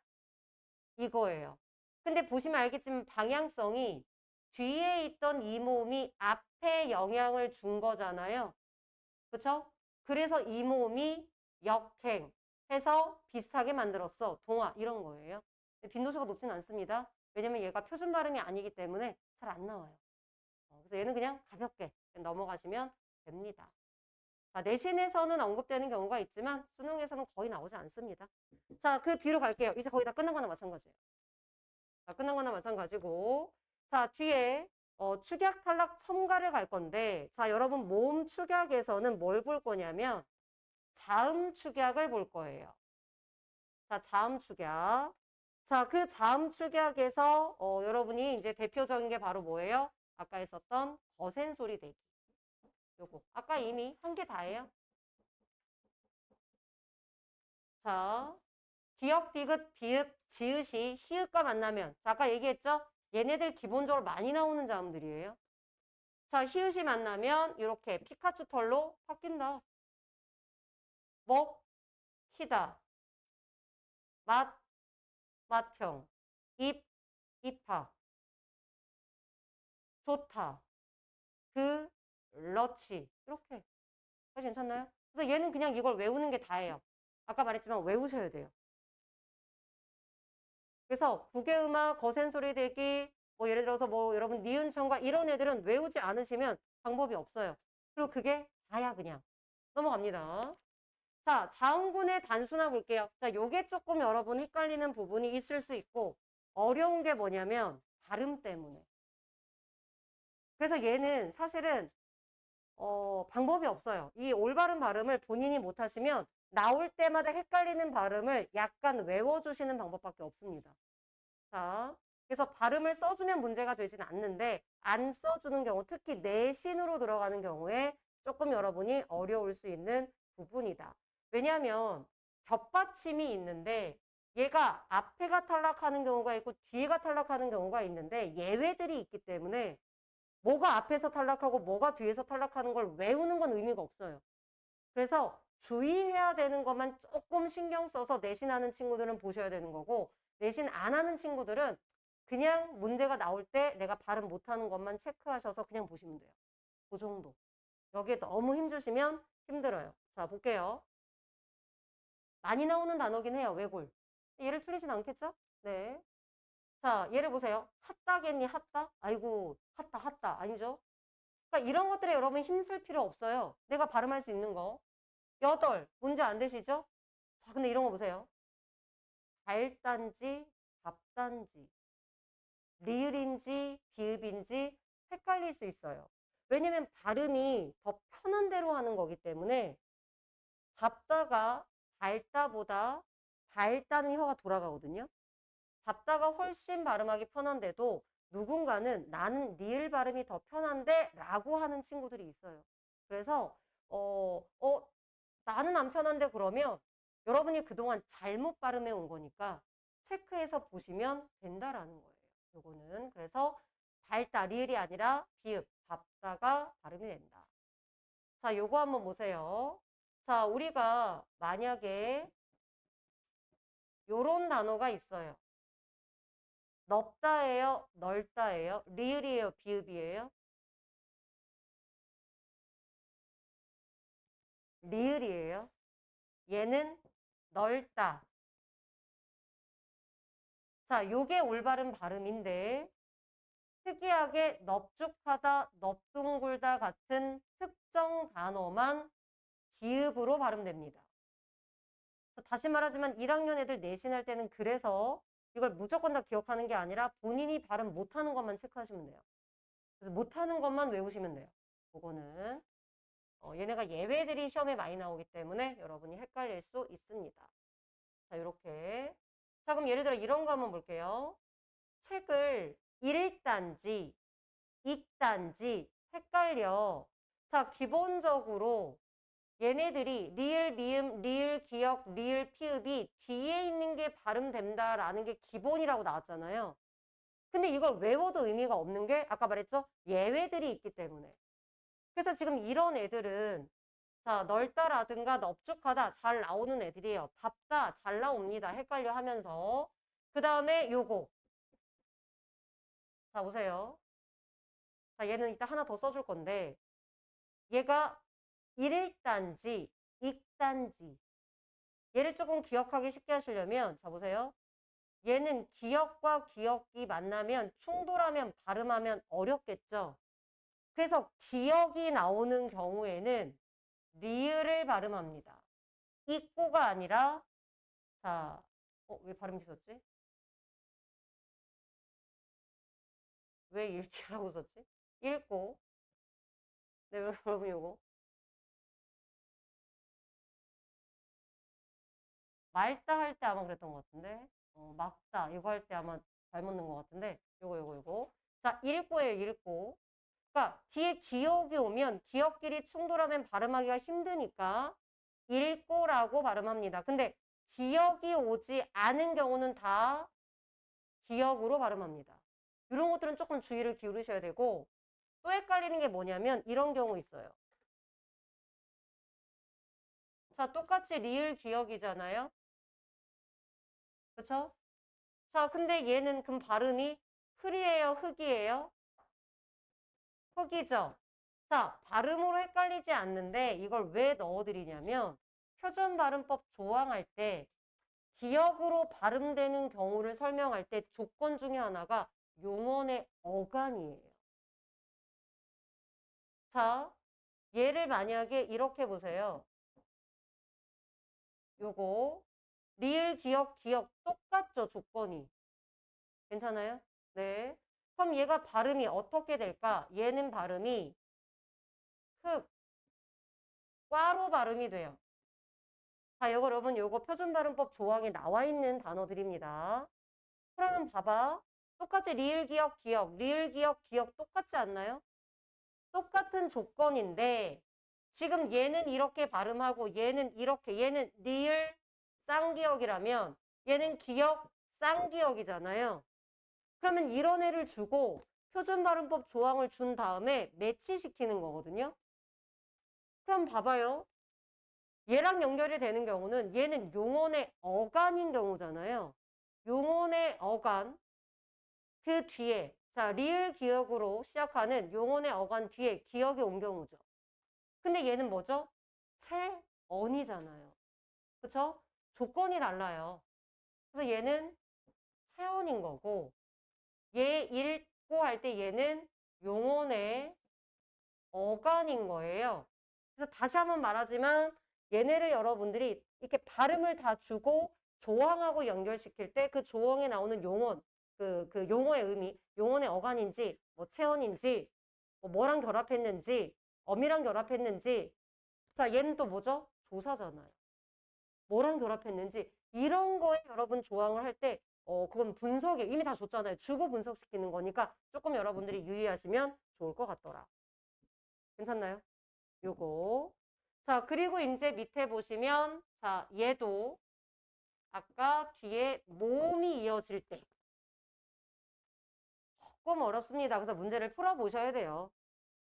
이거예요. 근데 보시면 알겠지만 방향성이 뒤에 있던 이 모음이 앞에 영향을 준 거잖아요. 그쵸? 그래서 이 모음이 역행 해서 비슷하게 만들었어. 동화 이런 거예요. 빈도수가 높진 않습니다. 왜냐면 얘가 표준 발음이 아니기 때문에 잘 안 나와요. 그래서 얘는 그냥 가볍게 넘어가시면 됩니다. 자, 내신에서는 언급되는 경우가 있지만 수능에서는 거의 나오지 않습니다. 자, 그 뒤로 갈게요. 이제 거의 다 끝난 거나 마찬가지예요. 자, 끝난 거나 마찬가지고. 자, 뒤에 축약, 탈락, 첨가를 갈 건데 자, 여러분 모음 축약에서는 뭘 볼 거냐면 자음 축약을 볼 거예요. 자, 자음 축약. 자, 그 자음 축약에서 여러분이 이제 대표적인 게 바로 뭐예요? 아까 했었던 거센 소리 대기. 요거. 아까 이미 한 개 다예요. 자, 기역, 디귿, 비읍, 지읒이 히읗과 만나면 자, 아까 얘기했죠? 얘네들 기본적으로 많이 나오는 자음들이에요. 자, 히읗이 만나면 이렇게 피카츄 털로 바뀐다. 먹, 히다. 맛, 맛형. 입, 입학. 좋다. 그, 러치. 이렇게. 괜찮나요? 그래서 얘는 그냥 이걸 외우는 게 다예요. 아까 말했지만 외우셔야 돼요. 그래서 국외음악, 거센소리 대기, 예를 들어서 여러분 니은청과 이런 애들은 외우지 않으시면 방법이 없어요. 그리고 그게 다야 그냥. 넘어갑니다. 자, 자음군의 단수나 볼게요. 자, 요게 조금 여러분 헷갈리는 부분이 있을 수 있고 어려운 게 뭐냐면 발음 때문에. 그래서 얘는 사실은 방법이 없어요. 이 올바른 발음을 본인이 못하시면 나올 때마다 헷갈리는 발음을 약간 외워주시는 방법밖에 없습니다. 자, 그래서 발음을 써주면 문제가 되진 않는데 안 써주는 경우, 특히 내신으로 들어가는 경우에 조금 여러분이 어려울 수 있는 부분이다. 왜냐하면 겹받침이 있는데 얘가 앞에가 탈락하는 경우가 있고 뒤에가 탈락하는 경우가 있는데 예외들이 있기 때문에 뭐가 앞에서 탈락하고 뭐가 뒤에서 탈락하는 걸 외우는 건 의미가 없어요. 그래서 주의해야 되는 것만 조금 신경 써서 내신하는 친구들은 보셔야 되는 거고 내신 안 하는 친구들은 그냥 문제가 나올 때 내가 발음 못하는 것만 체크하셔서 그냥 보시면 돼요. 그 정도. 여기에 너무 힘주시면 힘들어요. 자, 볼게요. 많이 나오는 단어긴 해요. 외골. 얘를 틀리진 않겠죠? 네. 자, 얘를 보세요. 핫다겠니? 핫다? 아이고, 핫다, 핫다. 아니죠? 그러니까 이런 것들에 여러분 힘쓸 필요 없어요. 내가 발음할 수 있는 거. 여덟. 문제 안 되시죠? 자, 근데 이런 거 보세요. 달단지, 밥단지. 리을인지 비읍인지 헷갈릴 수 있어요. 왜냐면 발음이 더 편한 대로 하는 거기 때문에 답다가 밝다보다 밝다는 혀가 돌아가거든요. 답다가 훨씬 발음하기 편한데도 누군가는 나는 리을 발음이 더 편한데 라고 하는 친구들이 있어요. 그래서 나는 안 편한데 그러면 여러분이 그동안 잘못 발음해 온 거니까 체크해서 보시면 된다라는 거예요. 요거는 그래서 밝다 리을이 아니라 비읍 답다가 발음이 된다. 자, 요거 한번 보세요. 자, 우리가 만약에 요런 단어가 있어요. 넓다예요? 넓다예요? 리을이에요? 비읍이에요? 리을이에요. 얘는 넓다. 자, 요게 올바른 발음인데 특이하게 넙죽하다, 넙둥굴다 같은 특정 단어만 비읍으로 발음됩니다. 다시 말하지만 1학년 애들 내신할 때는 그래서 이걸 무조건 다 기억하는 게 아니라 본인이 발음 못하는 것만 체크하시면 돼요. 그래서 못하는 것만 외우시면 돼요. 그거는 얘네가 예외들이 시험에 많이 나오기 때문에 여러분이 헷갈릴 수 있습니다. 자, 이렇게. 자, 그럼 예를 들어 이런 거 한번 볼게요. 책을 읽단지, 읽단지 헷갈려. 자, 기본적으로 얘네들이 리을, 미음, 리을, 기역, 리을, 피읍이 뒤에 있는 게 발음된다라는 게 기본이라고 나왔잖아요. 근데 이걸 외워도 의미가 없는 게 아까 말했죠? 예외들이 있기 때문에. 그래서 지금 이런 애들은 자, 넓다라든가 넙죽하다 잘 나오는 애들이에요. 밥다 잘 나옵니다. 헷갈려 하면서. 그 다음에 요거. 자, 보세요. 자, 얘는 이따 하나 더 써줄 건데 얘가 읽단지, 읽단지. 얘를 조금 기억하기 쉽게 하시려면 자, 보세요. 얘는 기역과 기역이 만나면 충돌하면 발음하면 어렵겠죠. 그래서 기역이 나오는 경우에는 리을을 발음합니다. 읽고가 아니라 자, 왜 발음 비었지? 왜 읽기라고 썼지? 읽고. 네, 여러분 요거. 맑다 할 때 아마 그랬던 것 같은데. 막다 이거 할 때 아마 잘못 넣은 것 같은데. 요거. 자, 읽고예요, 읽고. 그러니까 뒤에 기역이 오면 기역끼리 충돌하면 발음하기가 힘드니까 읽고라고 발음합니다. 근데 기역이 오지 않은 경우는 다 기역으로 발음합니다. 이런 것들은 조금 주의를 기울이셔야 되고 또 헷갈리는 게 뭐냐면 이런 경우 있어요. 자, 똑같이 리을 기역이잖아요. 그쵸? 자, 근데 얘는 그럼 발음이 흙이에요, 흙이에요? 흙이죠? 자, 발음으로 헷갈리지 않는데 이걸 왜 넣어드리냐면 표준 발음법 조항할 때 기역으로 발음되는 경우를 설명할 때 조건 중에 하나가 용언의 어간이에요. 자, 얘를 만약에 이렇게 보세요. 요거 리을, 기역, 기역 똑같죠, 조건이. 괜찮아요? 네. 그럼 얘가 발음이 어떻게 될까? 얘는 발음이 흑, 꽈로 발음이 돼요. 자, 이거 여러분 요거 표준발음법 조항에 나와 있는 단어들입니다. 그러면 봐봐. 똑같이 리을, 기역, 기역, 리을, 기역, 기역 똑같지 않나요? 똑같은 조건인데 지금 얘는 이렇게 발음하고 얘는 이렇게 얘는 리을 쌍기역이라면 얘는 기역 쌍기역이잖아요. 그러면 이런 애를 주고 표준발음법 조항을 준 다음에 매치시키는 거거든요. 그럼 봐봐요. 얘랑 연결이 되는 경우는 얘는 용언의 어간인 경우잖아요. 용언의 어간 그 뒤에 자 리을 기역으로 시작하는 용언의 어간 뒤에 기역이 온 경우죠. 근데 얘는 뭐죠? 체언이잖아요. 그쵸? 조건이 달라요. 그래서 얘는 체언인 거고 얘 읽고 할 때 얘는 용언의 어간인 거예요. 그래서 다시 한번 말하지만 얘네를 여러분들이 이렇게 발음을 다 주고 조항하고 연결시킬 때 그 조항에 나오는 용언, 그 용어의 의미, 용언의 어간인지, 뭐 체언인지, 뭐랑 결합했는지, 어미랑 결합했는지. 자, 얘는 또 뭐죠? 조사잖아요. 뭐랑 결합했는지 이런 거에 여러분 조항을 할 때 그건 분석에 이미 다 줬잖아요. 주고 분석시키는 거니까 조금 여러분들이 유의하시면 좋을 것 같더라. 괜찮나요? 요거. 자, 그리고 이제 밑에 보시면 자, 얘도 아까 뒤에 모음이 이어질 때 조금 어렵습니다. 그래서 문제를 풀어보셔야 돼요.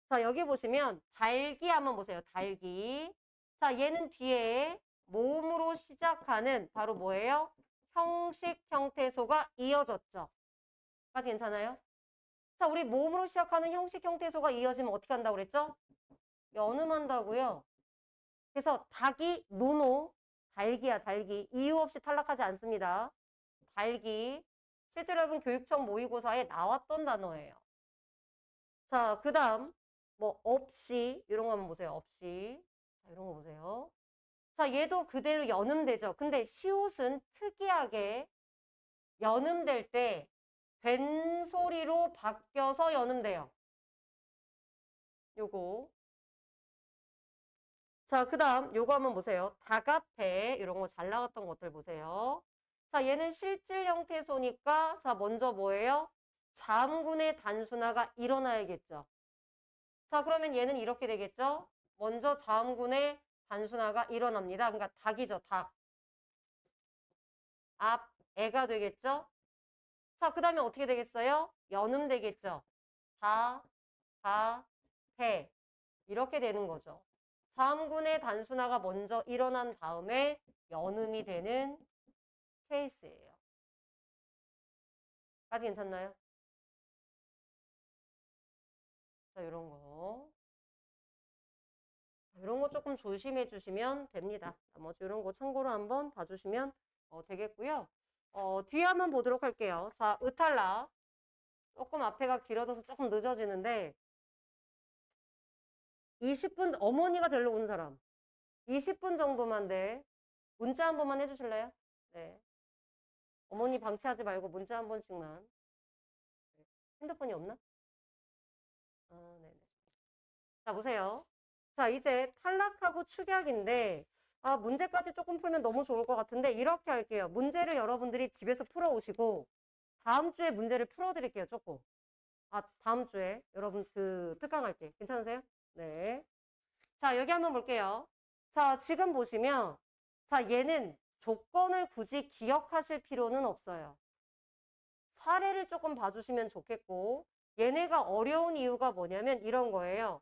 자, 여기 보시면 달기 한번 보세요. 달기. 자, 얘는 뒤에 모음으로 시작하는 바로 뭐예요? 형식 형태소가 이어졌죠. 까지 괜찮아요? 자, 우리 모음으로 시작하는 형식 형태소가 이어지면 어떻게 한다고 그랬죠? 연음한다고요. 그래서 닭이 노노, 달기야 달기. 이유 없이 탈락하지 않습니다. 달기. 실제로 여러분 교육청 모의고사에 나왔던 단어예요. 자, 그 다음 뭐 없이 이런 거 한번 보세요. 없이. 자, 이런 거 보세요. 자, 얘도 그대로 연음되죠. 근데 시옷은 특이하게 연음될 때 된 소리로 바뀌어서 연음돼요. 요거. 자, 그 다음 요거 한번 보세요. 다가페 이런 거 잘 나갔던 것들 보세요. 자, 얘는 실질 형태소니까 자, 먼저 뭐예요? 자음군의 단순화가 일어나야겠죠. 자, 그러면 얘는 이렇게 되겠죠? 먼저 자음군의 단순화가 일어납니다. 그러니까 닭이죠, 닭. 앞, 애가 되겠죠? 자, 그 다음에 어떻게 되겠어요? 연음 되겠죠? 다, 배. 이렇게 되는 거죠. 자음군의 단순화가 먼저 일어난 다음에 연음이 되는 케이스예요. 까지 괜찮나요? 자, 이런 거. 이런 거 조금 조심해 주시면 됩니다. 나머지 이런 거 참고로 한번 봐주시면 되겠고요. 뒤에 한번 보도록 할게요. 자, 의탈락. 조금 앞에가 길어져서 조금 늦어지는데 20분 어머니가 데리러 오는 사람 20분 정도만 돼. 문자 한 번만 해주실래요? 네. 어머니 방치하지 말고 문자 한 번씩만. 네. 핸드폰이 없나? 네네. 자, 보세요. 자, 이제 탈락하고 축약인데 문제까지 조금 풀면 너무 좋을 것 같은데 이렇게 할게요. 문제를 여러분들이 집에서 풀어오시고 다음 주에 문제를 풀어드릴게요. 조금. 다음 주에 여러분 그 특강할 때 괜찮으세요? 네. 자, 여기 한번 볼게요. 자, 지금 보시면 자, 얘는 조건을 굳이 기억하실 필요는 없어요. 사례를 조금 봐주시면 좋겠고 얘네가 어려운 이유가 뭐냐면 이런 거예요.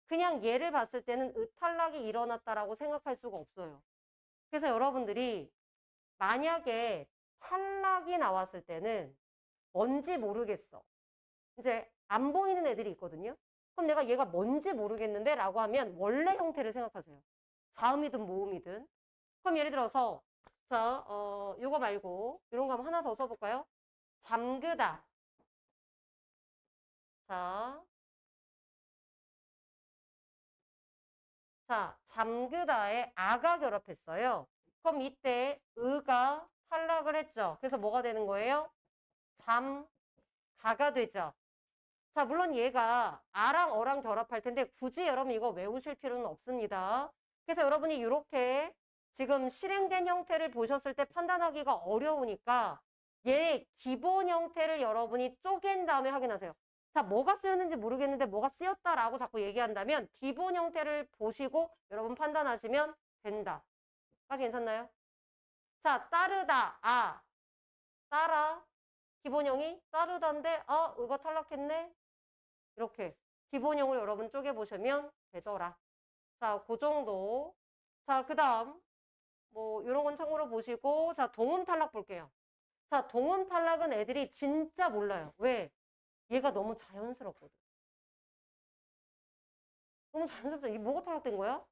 그냥 얘를 봤을 때는 의탈락이 일어났다라고 생각할 수가 없어요. 그래서 여러분들이 만약에 탈락이 나왔을 때는 뭔지 모르겠어. 이제 안 보이는 애들이 있거든요. 그럼 내가 얘가 뭔지 모르겠는데 라고 하면 원래 형태를 생각하세요. 자음이든 모음이든. 그럼 예를 들어서 자, 요거 말고 이런 거 한번 하나 더 써볼까요? 잠그다. 자, 잠그다에 아가 결합했어요. 그럼 이때 의가 탈락을 했죠. 그래서 뭐가 되는 거예요? 잠가가 되죠. 자, 물론 얘가 아랑 어랑 결합할 텐데 굳이 여러분 이거 외우실 필요는 없습니다. 그래서 여러분이 이렇게 지금 실행된 형태를 보셨을 때 판단하기가 어려우니까 얘의 기본 형태를 여러분이 쪼갠 다음에 확인하세요. 자, 뭐가 쓰였는지 모르겠는데 뭐가 쓰였다라고 자꾸 얘기한다면 기본 형태를 보시고 여러분 판단하시면 된다. 까지 괜찮나요? 자, 따르다, 따라. 기본형이 따르다인데, 의가 탈락했네? 이렇게 기본형으로 여러분 쪼개보시면 되더라. 자, 그 정도. 자, 그 다음 뭐 이런 건 참고로 보시고 자, 동음 탈락 볼게요. 자, 동음 탈락은 애들이 진짜 몰라요. 왜? 얘가 너무 자연스럽거든. 너무 자연스럽죠. 이게 뭐가 탈락된 거야?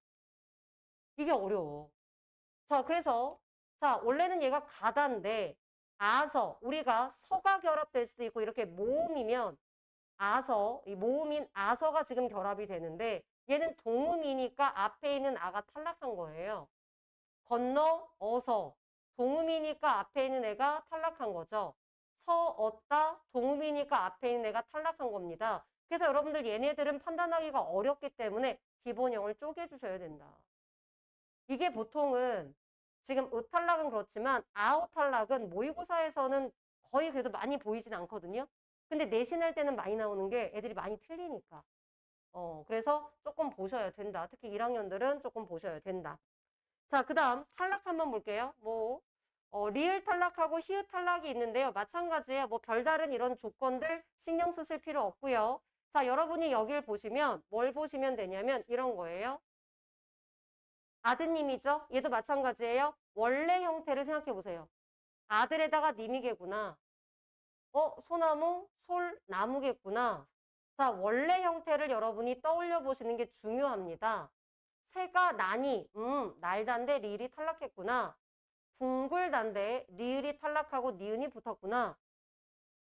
이게 어려워. 자, 그래서 자, 원래는 얘가 가다인데 우리가 서가 결합될 수도 있고 이렇게 모음이면 이 모음인 아서가 지금 결합이 되는데 얘는 동음이니까 앞에 있는 아가 탈락한 거예요. 건너, 어서. 동음이니까 앞에 있는 애가 탈락한 거죠. 얻다, 동음이니까 앞에 있는 애가 탈락한 겁니다. 그래서 여러분들 얘네들은 판단하기가 어렵기 때문에 기본형을 쪼개주셔야 된다. 이게 보통은 지금 탈락은 그렇지만 탈락은 모의고사에서는 거의 그래도 많이 보이진 않거든요. 근데 내신 할 때는 많이 나오는 게 애들이 많이 틀리니까. 그래서 조금 보셔야 된다. 특히 1학년들은 조금 보셔야 된다. 자, 그 다음 탈락 한번 볼게요. 리을 탈락하고 히읗 탈락이 있는데요. 마찬가지예요. 별다른 이런 조건들 신경 쓰실 필요 없고요. 자, 여러분이 여기를 보시면 뭘 보시면 되냐면 이런 거예요. 아드님이죠? 얘도 마찬가지예요. 원래 형태를 생각해 보세요. 아들에다가 님이겠구나. 소나무, 솔나무겠구나. 자, 원래 형태를 여러분이 떠올려 보시는 게 중요합니다. 새가 나니, 날단데 리을이 탈락했구나. 둥글단데 리을이 탈락하고 니은이 붙었구나.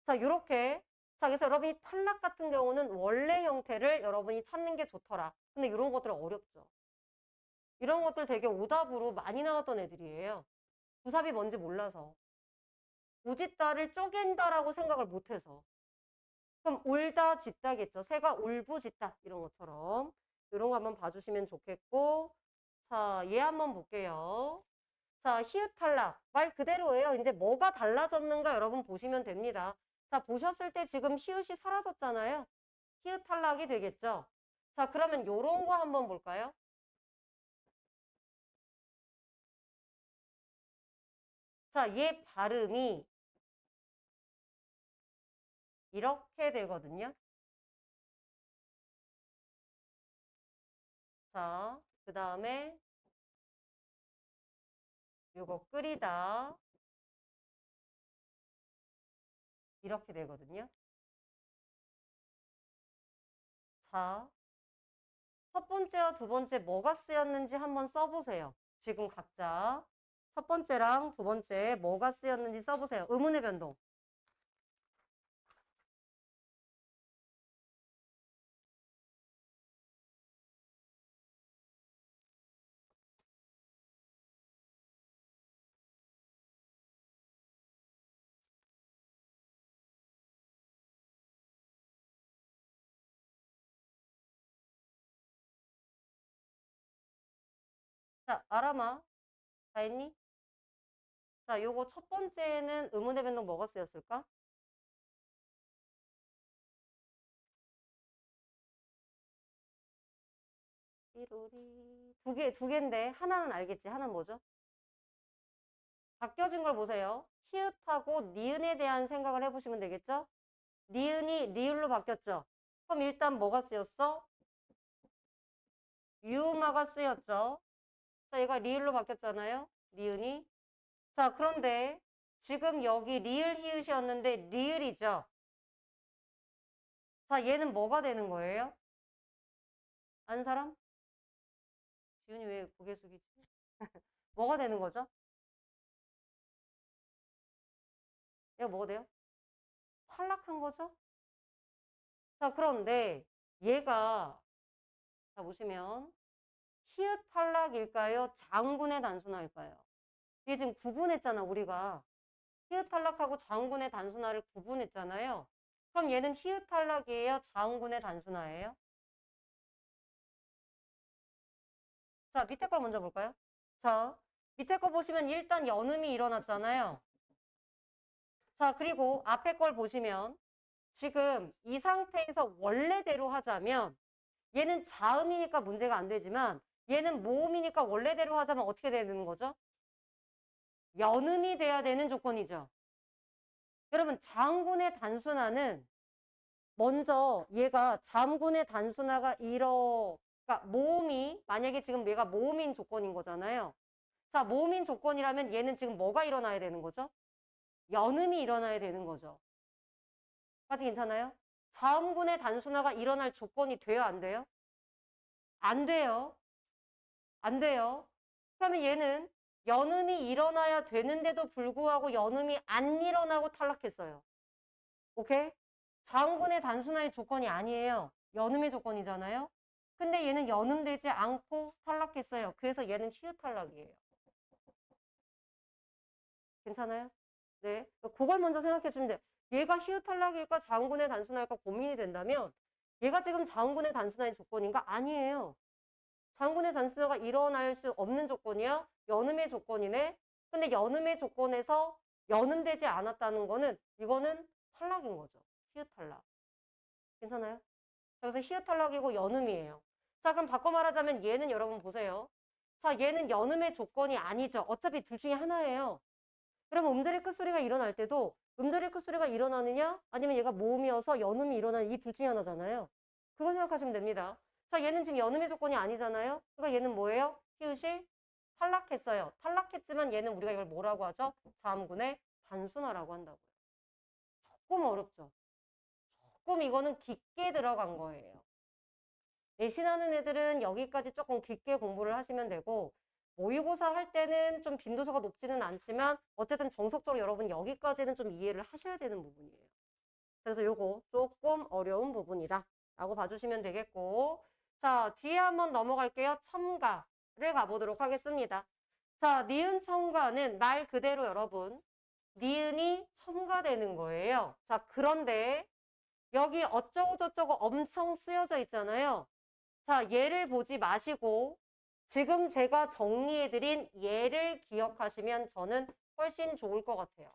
자, 요렇게. 자, 그래서 여러분이 탈락 같은 경우는 원래 형태를 여러분이 찾는 게 좋더라. 근데 이런 것들은 어렵죠. 이런 것들 되게 오답으로 많이 나왔던 애들이에요. 부삽이 뭔지 몰라서. 우짓다를 쪼갠다라고 생각을 못해서. 그럼 울다 짓다겠죠. 새가 울부짖다 이런 것처럼. 이런 거 한번 봐주시면 좋겠고. 자, 얘 한번 볼게요. 자, 히읗 탈락. 말 그대로예요. 이제 뭐가 달라졌는가 여러분 보시면 됩니다. 자, 보셨을 때 지금 히읗이 사라졌잖아요. 히읗 탈락이 되겠죠. 자, 그러면 요런 거 한번 볼까요? 자, 얘 발음이 이렇게 되거든요. 자, 그 다음에 요거 끓이다 이렇게 되거든요. 자, 첫 번째와 두 번째 뭐가 쓰였는지 한번 써보세요. 지금 각자 첫 번째랑 두 번째 뭐가 쓰였는지 써보세요. 의문의 변동. 자, 아람아, 다 했니? 자, 요거 첫 번째는 의문의 변동 뭐가 쓰였을까? 삐로리. 두 개인데 하나는 알겠지? 하나는 뭐죠? 바뀌어진 걸 보세요. 히읗하고 니은에 대한 생각을 해보시면 되겠죠? 니은이 리을로 바뀌었죠? 그럼 일단 뭐가 쓰였어? 유마가 쓰였죠? 자, 얘가 리을로 바뀌었잖아요? 니은이. 자, 그런데 지금 여기 리을 히읗이었는데 리을이죠? 자, 얘는 뭐가 되는 거예요? 아는 사람? 지훈이 왜 고개 숙이지? 뭐가 되는 거죠? 얘가 뭐가 돼요? 탈락한 거죠? 자, 그런데 얘가 자, 보시면 히읗 탈락일까요? 장군의 단순화일까요? 이게 지금 구분했잖아, 우리가. 히읗 탈락하고 장군의 단순화를 구분했잖아요. 그럼 얘는 히읗 탈락이에요? 장군의 단순화예요? 자, 밑에 걸 먼저 볼까요? 자, 밑에 거 보시면 일단 연음이 일어났잖아요. 자, 그리고 앞에 걸 보시면 지금 이 상태에서 원래대로 하자면 얘는 자음이니까 문제가 안 되지만 얘는 모음이니까 원래대로 하자면 어떻게 되는 거죠? 연음이 돼야 되는 조건이죠. 여러분, 장군의 단순화는 먼저 얘가 장군의 단순화가 그러니까 모음이 만약에 지금 얘가 모음인 조건인 거잖아요. 자, 모음인 조건이라면 얘는 지금 뭐가 일어나야 되는 거죠? 연음이 일어나야 되는 거죠. 까지 괜찮아요? 자음군의 단순화가 일어날 조건이 돼요, 안 돼요? 안 돼요. 안 돼요. 그러면 얘는 연음이 일어나야 되는데도 불구하고 연음이 안 일어나고 탈락했어요. 오케이? 자음군의 단순화의 조건이 아니에요. 연음의 조건이잖아요. 근데 얘는 연음되지 않고 탈락했어요. 그래서 얘는 히읗 탈락이에요. 괜찮아요? 네. 그걸 먼저 생각해 주면 돼요. 얘가 히읗 탈락일까 자음군의 단순화일까 고민이 된다면 얘가 지금 자음군의 단순화의 조건인가? 아니에요. 장군의 잔수가 일어날 수 없는 조건이야? 연음의 조건이네? 근데 연음의 조건에서 연음되지 않았다는 거는 이거는 탈락인 거죠. 히읗 탈락. 괜찮아요? 그래서 히읗 탈락이고 연음이에요. 자, 그럼 바꿔 말하자면 얘는 여러분 보세요. 자, 얘는 연음의 조건이 아니죠. 어차피 둘 중에 하나예요. 그러면 음절의 끝소리가 일어날 때도 음절의 끝소리가 일어나느냐 아니면 얘가 모음이어서 연음이 일어나는 이 둘 중에 하나잖아요. 그거 생각하시면 됩니다. 자, 얘는 지금 연음의 조건이 아니잖아요. 그러니까 얘는 뭐예요? 히읗이 탈락했어요. 탈락했지만 얘는 우리가 이걸 뭐라고 하죠? 자음군의 단순화라고 한다고요. 조금 어렵죠. 조금 이거는 깊게 들어간 거예요. 내신하는 애들은 여기까지 조금 깊게 공부를 하시면 되고 모의고사 할 때는 좀 빈도수가 높지는 않지만 어쨌든 정석적으로 여러분 여기까지는 좀 이해를 하셔야 되는 부분이에요. 그래서 요거 조금 어려운 부분이다 라고 봐주시면 되겠고 자 뒤에 한번 넘어갈게요. 첨가를 가보도록 하겠습니다. 자 니은 첨가는 말 그대로 여러분 니은이 첨가되는 거예요. 자 그런데 여기 어쩌고저쩌고 엄청 쓰여져 있잖아요. 자 얘를 보지 마시고 지금 제가 정리해드린 얘를 기억하시면 저는 훨씬 좋을 것 같아요.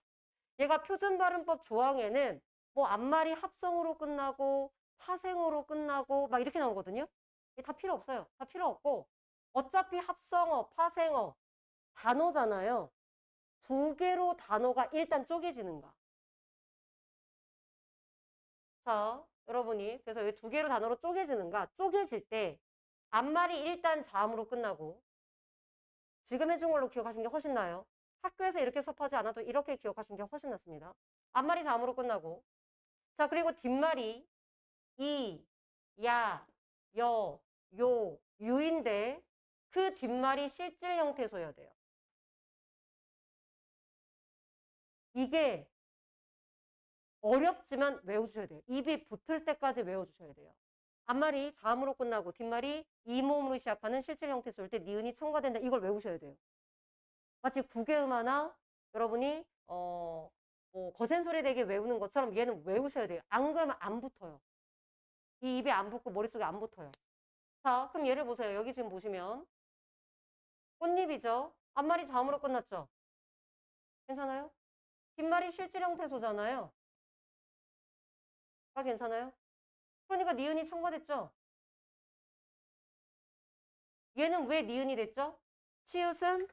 얘가 표준발음법 조항에는 뭐 앞말이 합성으로 끝나고 파생어로 끝나고 막 이렇게 나오거든요. 다 필요 없어요. 다 필요 없고 어차피 합성어, 파생어 단어잖아요. 두 개로 단어가 일단 쪼개지는가. 자, 여러분이 그래서 왜 두 개로 단어로 쪼개지는가? 쪼개질 때 앞말이 일단 자음으로 끝나고 지금 해준 걸로 기억하시는 게 훨씬 나아요. 학교에서 이렇게 수업하지 않아도 이렇게 기억하시는 게 훨씬 낫습니다. 앞말이 자음으로 끝나고 자 그리고 뒷말이 이, 야, 여, 요, 유인데 그 뒷말이 실질 형태소여야 돼요. 이게 어렵지만 외워주셔야 돼요. 입이 붙을 때까지 외워주셔야 돼요. 앞말이 자음으로 끝나고 뒷말이 이모음으로 시작하는 실질 형태소일 때 니은이 첨가된다. 이걸 외우셔야 돼요. 마치 구개음 하나 여러분이 뭐 거센 소리 되게 외우는 것처럼 얘는 외우셔야 돼요. 안 그러면 안 붙어요. 이 입에 안 붙고 머릿속에 안 붙어요. 자, 그럼 얘를 보세요. 여기 지금 보시면 꽃잎이죠. 앞말이 자음으로 끝났죠. 괜찮아요? 뒷말이 실질 형태소잖아요. 까지 괜찮아요? 그러니까 니은이 첨가됐죠. 얘는 왜 니은이 됐죠? 치읓은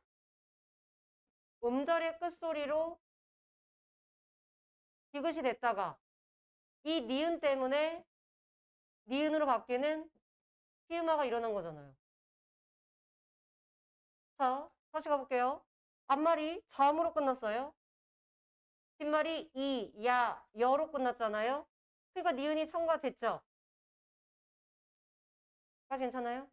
음절의 끝소리로 디귿이 됐다가 이 니은 때문에 니은으로 바뀌는 피음화가 일어난 거잖아요. 자, 다시 가볼게요. 앞말이 자음으로 끝났어요. 뒷말이 이, 야, 여로 끝났잖아요. 그러니까 니은이 첨가됐죠. 까지 괜찮아요?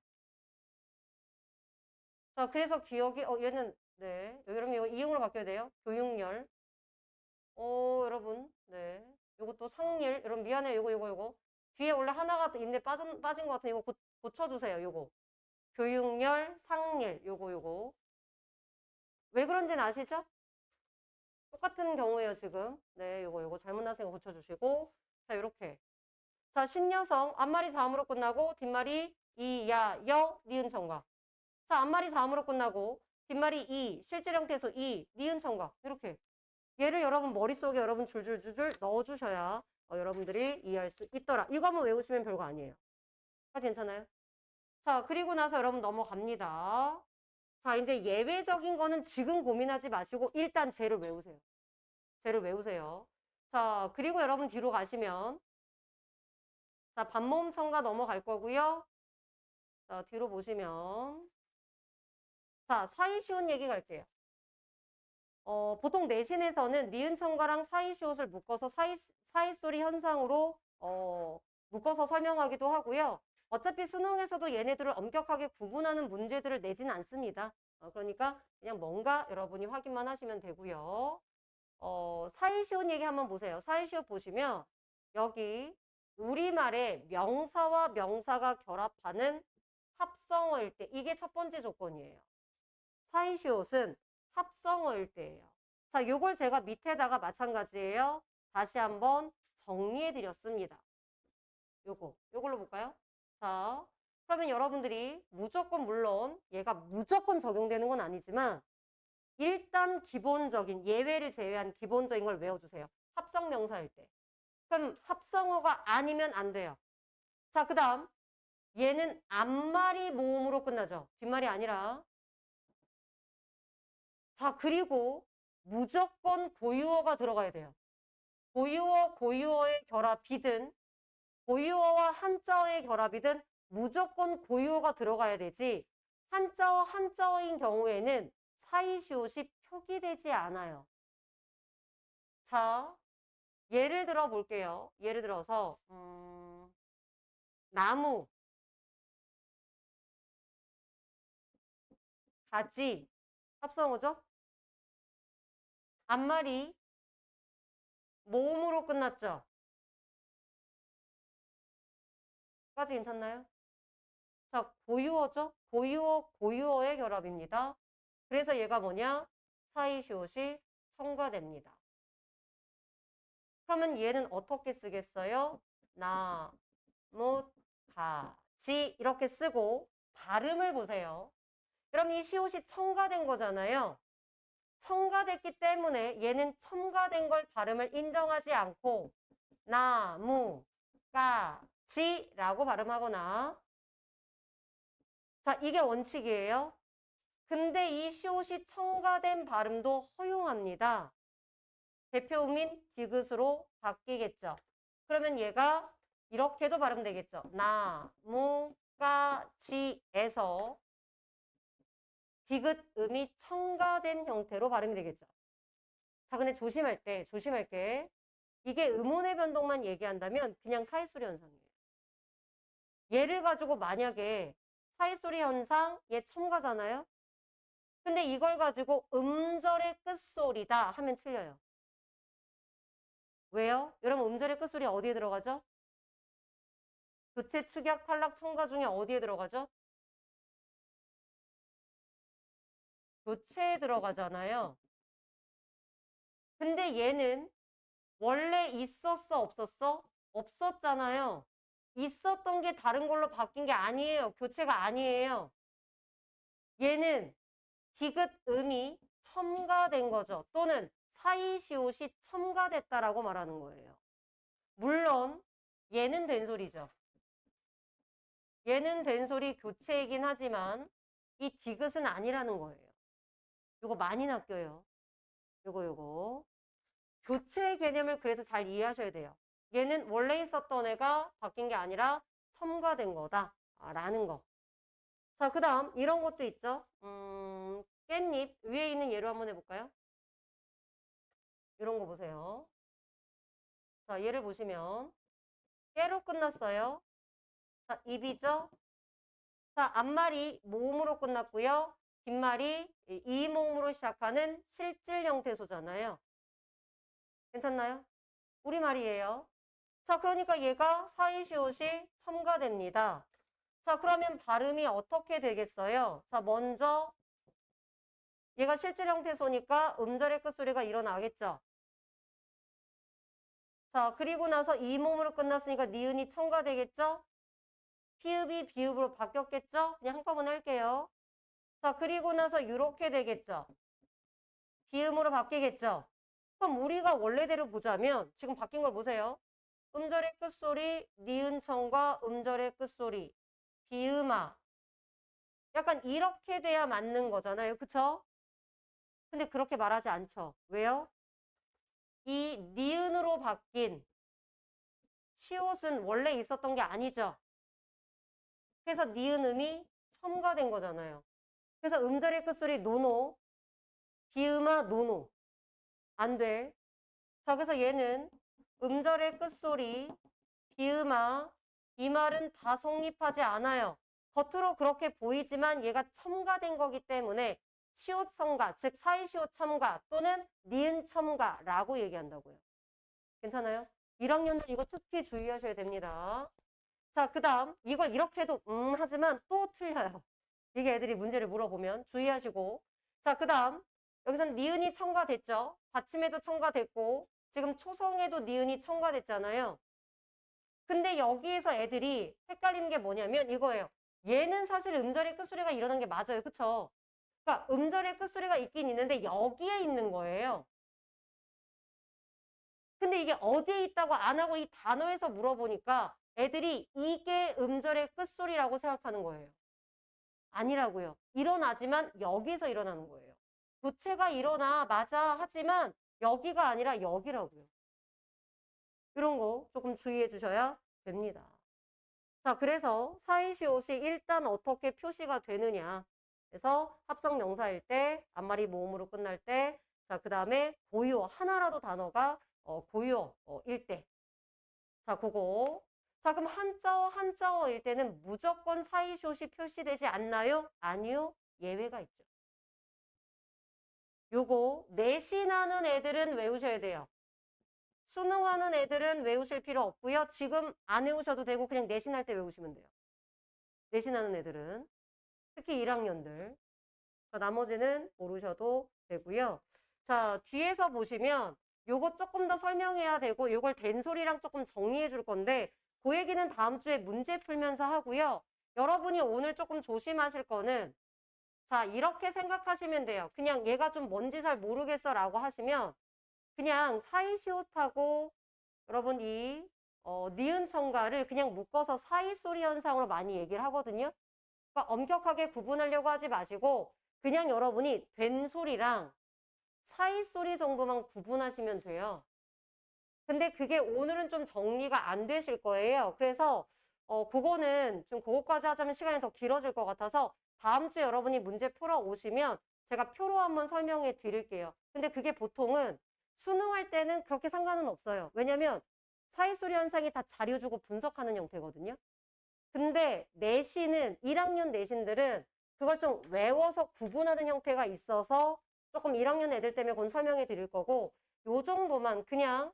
자, 그래서 기억이 얘는 네, 여러분 이거 이응으로 바뀌어야 돼요. 교육열. 여러분, 네, 요것도 상일. 여러분 미안해요. 요거. 뒤에 원래 하나가 있는데 빠진 것 같은 이거 고쳐주세요. 요거. 교육열, 상일. 요거. 왜 그런지는 아시죠? 똑같은 경우예요, 지금. 네, 요거 잘못 나신 거 고쳐주시고. 자, 요렇게. 자, 신여성. 앞말이 자음으로 끝나고, 뒷말이 이, 야, 여, 니은 첨가. 자, 앞말이 자음으로 끝나고, 뒷말이 이, 실질 형태에서 이, 니은 첨가. 이렇게. 얘를 여러분 머릿속에 여러분 줄줄줄줄 넣어주셔야 여러분들이 이해할 수 있더라. 이거 한번 외우시면 별거 아니에요. 괜찮아요? 자, 그리고 나서 여러분 넘어갑니다. 자, 이제 예외적인 거는 지금 고민하지 마시고 일단 쟤를 외우세요. 쟤를 외우세요. 자, 그리고 여러분 뒤로 가시면 자, 반모음 첨가 넘어갈 거고요. 자, 뒤로 보시면 자, 사이시옷 얘기 갈게요. 보통 내신에서는 니은 첨가랑 사이시옷을 묶어서 사이소리 현상으로 묶어서 설명하기도 하고요. 어차피 수능에서도 얘네들을 엄격하게 구분하는 문제들을 내지는 않습니다. 그러니까 그냥 뭔가 여러분이 확인만 하시면 되고요. 사이시옷 얘기 한번 보세요. 사이시옷 보시면 여기 우리말에 명사와 명사가 결합하는 합성어일 때 이게 첫 번째 조건이에요. 사이시옷은 합성어일 때예요. 자, 요걸 제가 밑에다가 마찬가지예요. 다시 한번 정리해 드렸습니다. 요걸로 볼까요? 자, 그러면 여러분들이 무조건 물론 얘가 무조건 적용되는 건 아니지만 일단 기본적인 예외를 제외한 기본적인 걸 외워주세요. 합성명사일 때. 그럼 합성어가 아니면 안 돼요. 자, 그 다음 얘는 앞말이 모음으로 끝나죠. 뒷말이 아니라. 자, 그리고 무조건 고유어가 들어가야 돼요. 고유어, 고유어의 결합이든 고유어와 한자어의 결합이든 무조건 고유어가 들어가야 되지 한자어, 한자어인 경우에는 사이시옷이 표기되지 않아요. 자, 예를 들어 볼게요. 예를 들어서 나무, 가지, 합성어죠? 앞말이 모음으로 끝났죠? 까지 괜찮나요? 자, 고유어죠? 고유어, 고유어의 결합입니다. 그래서 얘가 뭐냐? 사이시옷이 첨가됩니다. 그러면 얘는 어떻게 쓰겠어요? 나무, 가지 이렇게 쓰고 발음을 보세요. 그럼 이 시옷이 첨가된 거잖아요. 첨가됐기 때문에 얘는 첨가된 걸 발음을 인정하지 않고 나무, 가지라고 발음하거나 자, 이게 원칙이에요. 근데 이 시옷이 첨가된 발음도 허용합니다. 대표음인 디귿으로 바뀌겠죠. 그러면 얘가 이렇게도 발음되겠죠. 나무가지에서 디귿음이 첨가된 형태로 발음이 되겠죠. 자, 근데 조심할 게 이게 음운의 변동만 얘기한다면 그냥 사이소리 현상이에요. 얘를 가지고 만약에 사이소리 현상, 얘 첨가잖아요. 근데 이걸 가지고 음절의 끝소리다 하면 틀려요. 왜요? 여러분 음절의 끝소리 어디에 들어가죠? 교체, 축약, 탈락, 첨가 중에 어디에 들어가죠? 교체에 들어가잖아요. 근데 얘는 원래 있었어, 없었어? 없었잖아요. 있었던 게 다른 걸로 바뀐 게 아니에요. 교체가 아니에요. 얘는 디귿음이 첨가된 거죠. 또는 사이시옷이 첨가됐다라고 말하는 거예요. 물론 얘는 된소리죠. 얘는 된소리 교체이긴 하지만 이 디귿은 아니라는 거예요. 이거 많이 낚여요. 요거. 교체의 개념을 그래서 잘 이해하셔야 돼요. 얘는 원래 있었던 애가 바뀐 게 아니라 첨가된 거다 라는 거. 자, 그 다음 이런 것도 있죠. 깻잎 위에 있는 예로 한번 해볼까요? 이런 거 보세요. 자, 얘를 보시면 깨로 끝났어요. 자, 입이죠. 자, 앞말이 모음으로 끝났고요. 뒷말이 이 모음으로 시작하는 실질 형태소잖아요. 괜찮나요? 우리말이에요. 자, 그러니까 얘가 사이시옷이 첨가됩니다. 자, 그러면 발음이 어떻게 되겠어요? 자, 먼저 얘가 실질 형태소니까 음절의 끝소리가 일어나겠죠. 자, 그리고 나서 이 몸으로 끝났으니까 니은이 첨가되겠죠? 피읍이 비읍으로 바뀌었겠죠? 그냥 한꺼번에 할게요. 자, 그리고 나서 이렇게 되겠죠? 비음으로 바뀌겠죠? 그럼 우리가 원래대로 보자면 지금 바뀐 걸 보세요. 음절의 끝소리, 니은 첨과 음절의 끝소리, 비음아. 약간 이렇게 돼야 맞는 거잖아요. 그쵸? 근데 그렇게 말하지 않죠. 왜요? 이 니은으로 바뀐 시옷은 원래 있었던 게 아니죠. 그래서 니은음이 첨가된 거잖아요. 그래서 음절의 끝소리 노노, 비음아 노노. 안 돼. 자, 그래서 얘는 음절의 끝소리, 비음아, 이 말은 다 성립하지 않아요. 겉으로 그렇게 보이지만 얘가 첨가된 거기 때문에 시옷 첨가, 즉 사이시옷 첨가 또는 니은 첨가라고 얘기한다고요. 괜찮아요? 1학년들 이거 특히 주의하셔야 됩니다. 자, 그 다음 이걸 이렇게 해도 하지만 또 틀려요. 이게 애들이 문제를 물어보면 주의하시고. 자, 그 다음 여기서는 니은이 첨가됐죠. 받침에도 첨가됐고 지금 초성에도 니은이 첨가됐잖아요. 근데 여기에서 애들이 헷갈리는 게 뭐냐면 이거예요. 얘는 사실 음절의 끝소리가 일어난 게 맞아요. 그쵸? 그러니까 음절의 끝소리가 있긴 있는데 여기에 있는 거예요. 근데 이게 어디에 있다고 안 하고 이 단어에서 물어보니까 애들이 이게 음절의 끝소리라고 생각하는 거예요. 아니라고요. 일어나지만 여기서 일어나는 거예요. 교체가 일어나 맞아 하지만 여기가 아니라 여기라고요. 이런 거 조금 주의해 주셔야 됩니다. 자, 그래서 사이시옷이 일단 어떻게 표시가 되느냐. 그래서 합성 명사일 때, 앞말이 모음으로 끝날 때, 자, 그 다음에 고유어, 하나라도 단어가 고유어일 때. 자, 그거. 자, 그럼 한자어일 때는 무조건 사이시옷이 표시되지 않나요? 아니요. 예외가 있죠. 요거 내신하는 애들은 외우셔야 돼요. 수능하는 애들은 외우실 필요 없고요. 지금 안 외우셔도 되고 그냥 내신할 때 외우시면 돼요. 내신하는 애들은. 특히 1학년들. 자, 나머지는 모르셔도 되고요. 자, 뒤에서 보시면 요거 조금 더 설명해야 되고 요걸 된소리랑 조금 정리해 줄 건데 그 얘기는 다음 주에 문제 풀면서 하고요. 여러분이 오늘 조금 조심하실 거는 자, 이렇게 생각하시면 돼요. 그냥 얘가 좀 뭔지 잘 모르겠어 라고 하시면 그냥 사이시옷하고 여러분 이 니은 청가를 그냥 묶어서 사이소리 현상으로 많이 얘기를 하거든요. 그러니까 엄격하게 구분하려고 하지 마시고 그냥 여러분이 된 소리랑 사이 소리 정도만 구분하시면 돼요. 근데 그게 오늘은 좀 정리가 안 되실 거예요. 그래서 그거는 좀 그거까지 하자면 시간이 더 길어질 것 같아서 다음 주에 여러분이 문제 풀어 오시면 제가 표로 한번 설명해 드릴게요. 근데 그게 보통은 수능할 때는 그렇게 상관은 없어요. 왜냐면 사이소리 현상이 다 자료 주고 분석하는 형태거든요. 근데 내신은 1학년 내신들은 그걸 좀 외워서 구분하는 형태가 있어서 조금 1학년 애들 때문에 그건 설명해 드릴 거고 요 정도만 그냥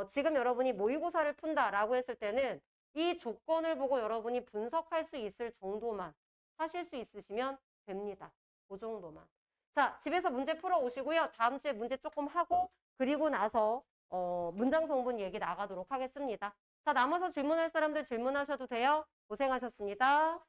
지금 여러분이 모의고사를 푼다라고 했을 때는 이 조건을 보고 여러분이 분석할 수 있을 정도만 하실 수 있으시면 됩니다. 그 정도만. 자, 집에서 문제 풀어 오시고요. 다음 주에 문제 조금 하고 그리고 나서 문장 성분 얘기 나가도록 하겠습니다. 자, 남아서 질문할 사람들 질문하셔도 돼요. 고생하셨습니다.